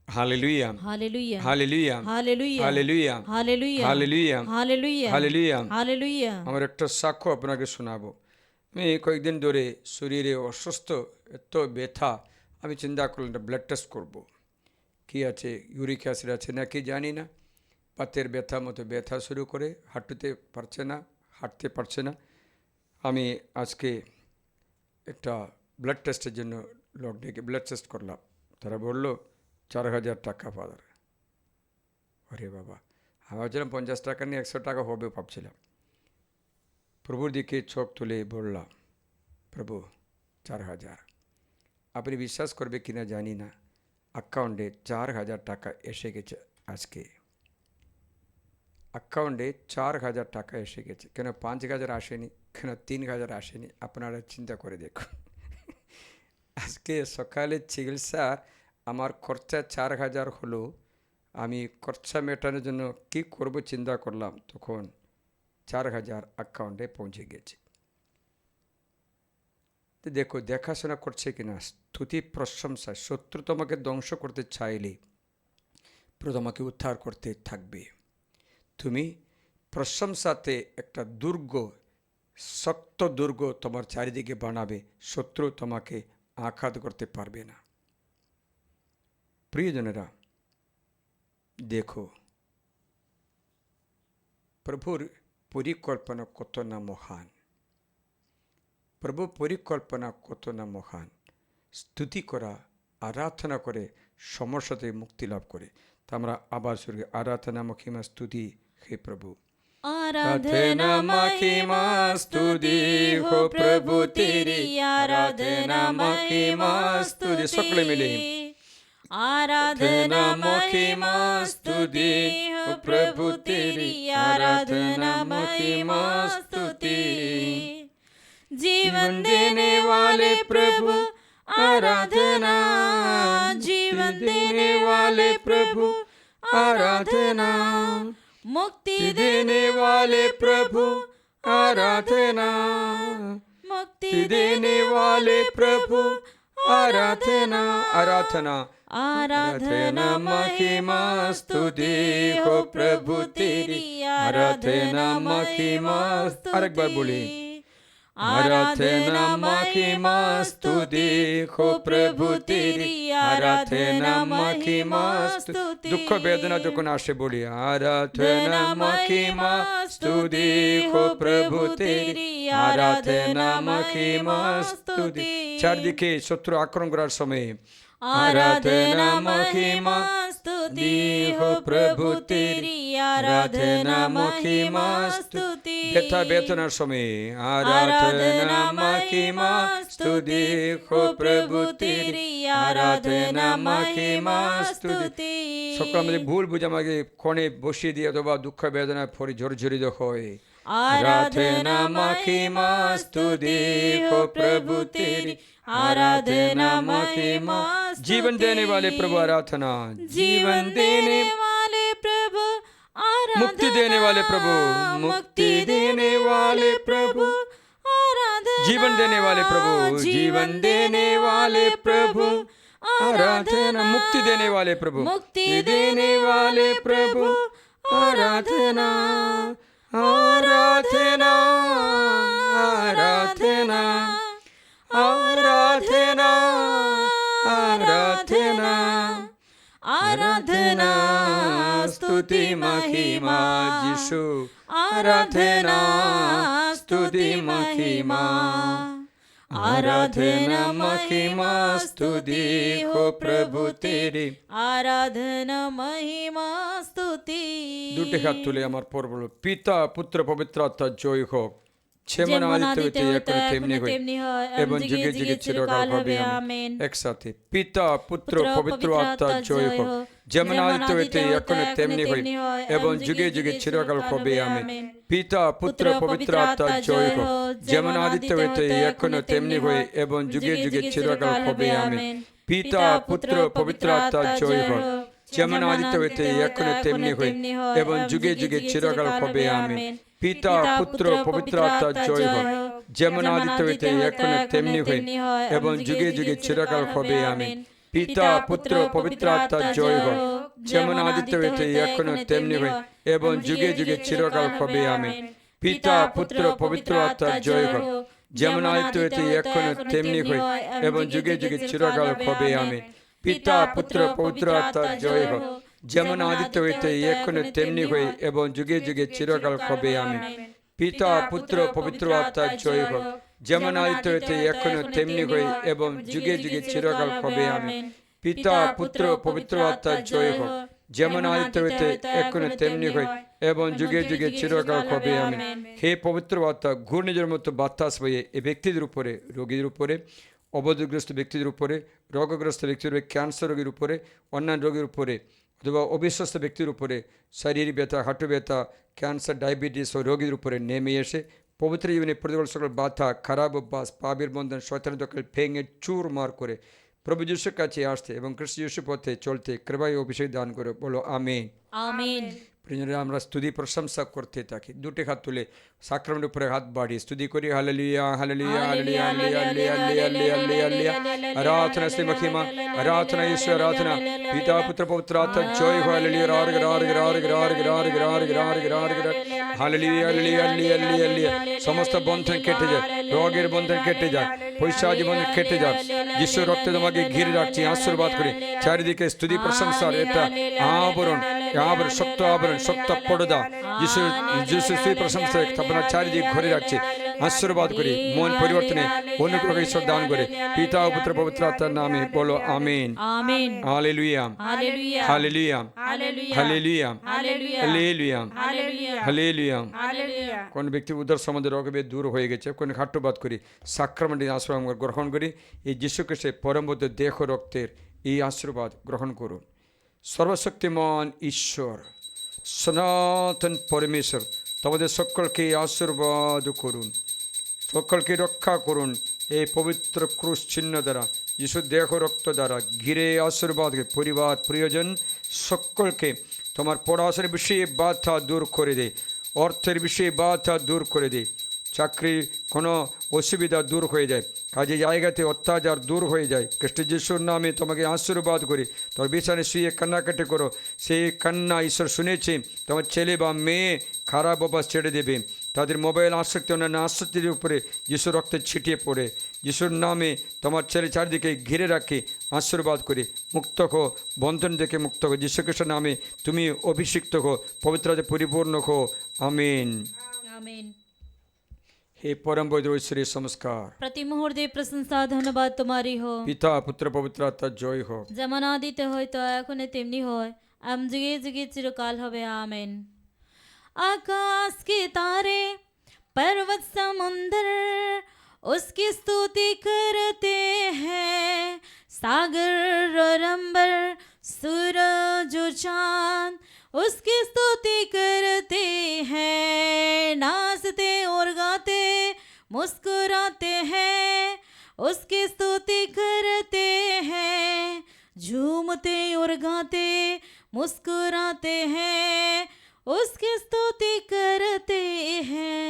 Speaker 2: Hallelujah.
Speaker 1: Hallelujah.
Speaker 2: Hallelujah.
Speaker 1: Hallelujah.
Speaker 2: Hallelujah.
Speaker 1: Hallelujah.
Speaker 2: Hallelujah.
Speaker 1: Hallelujah.
Speaker 2: Hallelujah.
Speaker 1: Hallelujah.
Speaker 2: আমার একটা সাক্ষ্য আপনাকে শোনাবো। আমি কয়েকদিন ধরে শরীরে অসুস্থ, এত ব্যথা, আমি চিন্তা করলাম একটা ব্লাড টেস্ট করব। কি আছে, ইউরিক অ্যাসিড আছে নাকি জানি না। পাতের ব্যথা মতো ব্যথা শুরু করে হাঁটতে পারছে না, হাঁটতে পারছে না। আমি আজকে একটা ব্লাড টেস্টের জন্য লোক ডেকে ব্লাড টেস্ট করলাম। তারা বললো 4,000 টাকা ফাদার। আরে বাবা, আমি ভাবছিলাম 50 টাকা নিয়ে 100 টাকা হবে ভাবছিলাম। প্রভুর দিকে চোখ তুলে বললাম, প্রভু 4,000। আপনি বিশ্বাস করবে কিনা জানি না, অ্যাকাউন্টে 4,000 টাকা এসে গেছে আজকে। অ্যাকাউন্টে 4,000 টাকা এসে গেছে। কেন 5,000 আসেনি, কেন 3,000 আসেনি, আপনারা চিন্তা করে দেখুন। আজকে সকালে চিকিৎসা আমার খরচা 4,000 হলো। আমি খরচা মেটানোর জন্য কী করব চিন্তা করলাম, তখন 4,000 অ্যাকাউন্টে পৌঁছে গেছে। তো দেখো, দেখাশোনা করছে কিনা, স্তুতি প্রশংসা। শত্রু তোমাকে ধ্বংস করতে চাইলে প্রভু তোমাকে উদ্ধার করতে থাকবে। তুমি প্রশংসাতে একটা দুর্গ, শক্ত দুর্গ তোমার চারিদিকে বানাবে, শত্রু তোমাকে আঘাত করতে পারবে না। প্রিয়জনেরা, দেখো প্রভুর পরিকল্পনা কত না মহান, প্রভু পরিকল্পনা কত না মহান। স্তুতি করা, আরাধনা করে সমস্যাতে মুক্তি লাভ করে। তা আমরা আবার শুরু করি, আরাধনা মহিমা স্তুতি হে প্রভু।
Speaker 1: आराधना महिमा स्तुति हो प्रभु तेरी आराधना महिमा स्तुति
Speaker 2: সকলে মিলে
Speaker 1: आराधना महिमा स्तुति हो प्रभु तेरी आराधना महिमा स्तुति जीवन देने वाले प्रभु आराधना जीवन देने वाले प्रभु आराधना मुक्ति
Speaker 2: देने वाले प्रभु आराधना,
Speaker 1: मुक्ति
Speaker 2: देने वाले प्रभु आराधना आराधना
Speaker 1: आराधना महिमा स्तुति हो प्रभु तेरी आराधना महिमा स्तुति
Speaker 2: अरे एक बार बोलिए,
Speaker 1: आराधना महिमा स्तुति हो प्रभु तेरी आराधना महिमा स्तुति
Speaker 2: दुख वेदना যখন আসে বলি, आराधना महिमा स्तुति हो प्रभु तेरी आराधना महिमा स्तुति। চারদিকে শত্রু আক্রমণ করার সময়
Speaker 1: आराधना महिमा स्तुति हो प्रभु तेरी आराधना महिमा स्तुति
Speaker 2: ব্যথা বেদনার সময় आराधना महिमा स्तुति हो प्रभु तेरी आराधना महिमा स्तुति। সকল আমাদের ভুল বুঝে আমাকে কোণে বসিয়ে দিয়ে অথবা দুঃখ বেদনায় পরে ঝরঝরিত হয়,
Speaker 1: आराधना महिमा स्तुति हो प्रभु तेरी, आराधना महिमा
Speaker 2: जीवन देने वाले प्रभु आराधना,
Speaker 1: जीवन देने वाले प्रभु आराधना,
Speaker 2: मुक्ति देने वाले प्रभु, मुक्ति देने वाले प्रभु,
Speaker 1: आराधना,
Speaker 2: जीवन देने वाले प्रभु, जीवन देने वाले प्रभु, आराधना, मुक्ति देने वाले प्रभु,
Speaker 1: मुक्ति
Speaker 2: देने वाले प्रभु, आराधना, आराधना, आराधना, आराधना, आराधना,
Speaker 1: आराधना स्तुति महिमा
Speaker 2: यीशु, आराधना स्तुति महिमा, आराधना महिमा स्तुति हो प्रभु तेरी,
Speaker 1: आराधना महिमा स्तुति।
Speaker 2: দুটি হাত তুলে আমার পর বলো, পিতা পুত্র পবিত্র আত্মা জয় হোক, যেমন আদিতে হইতে তেমনি হয় এবং যুগে যুগে চিরকাল হবে আমেন। একসাথে, পিতা পুত্র পবিত্র আত্মা জয় হোক, যেমন আদিতে হইতে এখনো তেমনি হয় এবং যুগে যুগে চিরকাল হবে আমেন। পিতা পুত্র পবিত্র আত্মা জয় হোক, যেমন আদিতে হইতে এখনো তেমনি হয় এবং যুগে যুগে চিরকাল হবে আমেন। পিতা পুত্র পবিত্র আত্মা জয় হোক, যেমন আদিতে হইতে এখনো তেমনি হয় এবং যুগে যুগে চিরকাল হবে আমেন। পিতা পুত্র পবিত্র আত্মা জয় হোক, যেমন আদিতে হইতে এখনো তেমনি হয় এবং যুগে যুগে চিরকাল হবে আমেন। পিতা পুত্র পবিত্র আত্মা জয় হোক, যেমন আদিতে হইতে এখনো তেমনি হয় এবং যুগে যুগে চিরকাল হবে আমেন। পিতা পুত্র পবিত্র আত্মা জয় হোক, যেমন আদিতে হইতে এখনো তেমনি হয় এবং যুগে যুগে চিরকাল হবে আমেন। পিতা পুত্র পবিত্র আত্মা জয় হোক, যেমন আদিতে হইতে এখনো তেমনি হয় এবং যুগে যুগে চিরকাল হবে আমেন। পিতা পুত্র পবিত্র আত্মা জয় হোক, যেমন আদিতে হইতে এখনো তেমনি হয় এবং যুগে যুগে চিরকাল হবে আমেন। পিতা পুত্র পবিত্র আত্মা জয় হোক, যেমন আদিতে হইতে এখনো তেমনি হয় এবং যুগে যুগে চিরকাল হবে আমেন। হে পবিত্র আত্মা, ঘূর্ণিঝড়ের মতো বাতাস বয়ে এই ব্যক্তিদের উপরে, রোগীদের উপরে, অবদগ্রস্ত ব্যক্তিদের উপরে, রোগগ্রস্ত ব্যক্তিদের উপরে, ক্যান্সার রোগীর উপরে, অন্যান্য রোগীর উপরে অথবা অবিশ্বস্ত ব্যক্তির উপরে, শারীরিক ব্যথা, হাঁটু ব্যথা, ক্যান্সার, ডায়াবেটিস ও রোগীর উপরে নেমে এসে পবিত্র জীবনে প্রতিকূল সকল বাধা, খারাপ অভ্যাস, পাপের বন্ধন, শয়তানের দখল ভেঙে চুরমার করে প্রভু যিশুর কাছে আসতে এবং খ্রিস্ট যিশুর পথে চলতে কৃপায় অভিষেক দান করে বলো আমেন।
Speaker 1: আমেন।
Speaker 2: প্রিয়জনেরা, আমরা স্তুতি প্রশংসা করতে থাকি। দুটি হাত তুলে সাক্রামেন্টের উপরে হাত বাড়িয়ে স্তুতি করি। Hallelujah, hallelujah, hallelujah, hallelujah, hallelujah, hallelujah, hallelujah. আরাধনা শ্রী মহিমা, আরাধনা ঈশ্বর, আরাধনা পিতা পুত্র পবিত্র আত্মা জয় হয়। হালেলুয়া, রার রার রার রার রার রার রার রার রার। Hallelujah, hallelujah, hallelujah, hallelujah. সমস্ত বন্ধন কেটে যায়, রোগের বন্ধন কেটে যায়, পৈশাচী বন্ধন কেটে যায়। যিশুর রক্তে তোমাকে ঘিরে রাখছি, আশীর্বাদ করে চারিদিকে স্তুতি প্রশংসার একটা আবরণ, আবরণ, শক্ত আবরণ, শক্ত পর্দা যিশু শ্রী প্রশংসা আপনার চারিদিকে ঘরে রাখছে। আশীর্বাদ করি, মন পরিবর্তনে অনুগ্রহ ঈশ্বর দান করে পিতা ও পুত্র পবিত্র আত্মার নামে বলো amen.
Speaker 1: Amen.
Speaker 2: Hallelujah,
Speaker 1: hallelujah,
Speaker 2: hallelujah,
Speaker 1: hallelujah,
Speaker 2: hallelujah,
Speaker 1: hallelujah,
Speaker 2: hallelujah, hallelujah.
Speaker 1: Hallelujah.
Speaker 2: কোন ব্যক্তি উদর সম্বন্ধে রোগবে দূর হয়ে গেছে, কোন হাট্টবাদ করি সাক্রামেন্টের আশীর্বাদ গ্রহণ করি। এই যীশু খ্রিস্টের পরমবদ্ধ দেহ রক্তের এই আশীর্বাদ গ্রহণ করুন। সর্বশক্তিমান ঈশ্বর, সনাতন পরমেশ্বর তোমাদের সকলকে আশীর্বাদ করুন, সকলকে রক্ষা করুন। এই পবিত্র ক্রুশ চিহ্ন দ্বারা, যিশুর দেহ রক্ত দ্বারা ঘিরে আশীর্বাদ, পরিবার প্রিয়জন সকলকে তোমার পড়াশোনার বিষয়ে বাধা দূর করে দে, অর্থের বিষয়ে বাধা দূর করে দে, চাকরির কোনো অসুবিধা দূর হয়ে যায়, কাজে জায়গাতে অত্যাচার দূর হয়ে যায়। খ্রিস্ট যিশুর নামে তোমাকে আশীর্বাদ করি। তোর বিছানে শুয়ে কান্নাকাটি করো, সেই কান্না ঈশ্বর শুনেছে। তোমার ছেলে বা মেয়ে খারাপ অভ্যাস ছেড়ে দেবে, তাদের মোবাইল আসক্তি, অন্যান্য আসক্তির উপরে যিশুর রক্তে ছিটিয়ে পড়ে যিশুর নামে তোমার ছেলে চারিদিকে ঘিরে রাখে, আশীর্বাদ করে মুক্ত হো, বন্ধন থেকে মুক্ত হো। যিশু খ্রিস্টের নামে তুমি অভিষিক্ত হো, পবিত্রতায় পরিপূর্ণ হো। আমিন।
Speaker 1: আমেন।
Speaker 2: हे परम पवित्र ईश्वरीय संस्कार,
Speaker 1: प्रति मुहूर्ते प्रशंसा धन्यवाद तुम्हारी हो।
Speaker 2: पिता पुत्र पवित्र आत्मा जय हो।
Speaker 1: যেমন আদিতে হয়তো এখনো তেমনি হয়, আম যুগে যুগে চিরকাল হবে আমেন। आकाश के तारे, पर्वत समुंदर उसकी स्तुति करते हैं। सागर और अंबर, सूरज और चांद उसकी स्तुति करते हैं, नाचते और गाते मुस्कुराते हैं, उसकी स्तुति करते हैं, झूमते और गाते मुस्कुराते हैं, उसकी स्तुति करते हैं।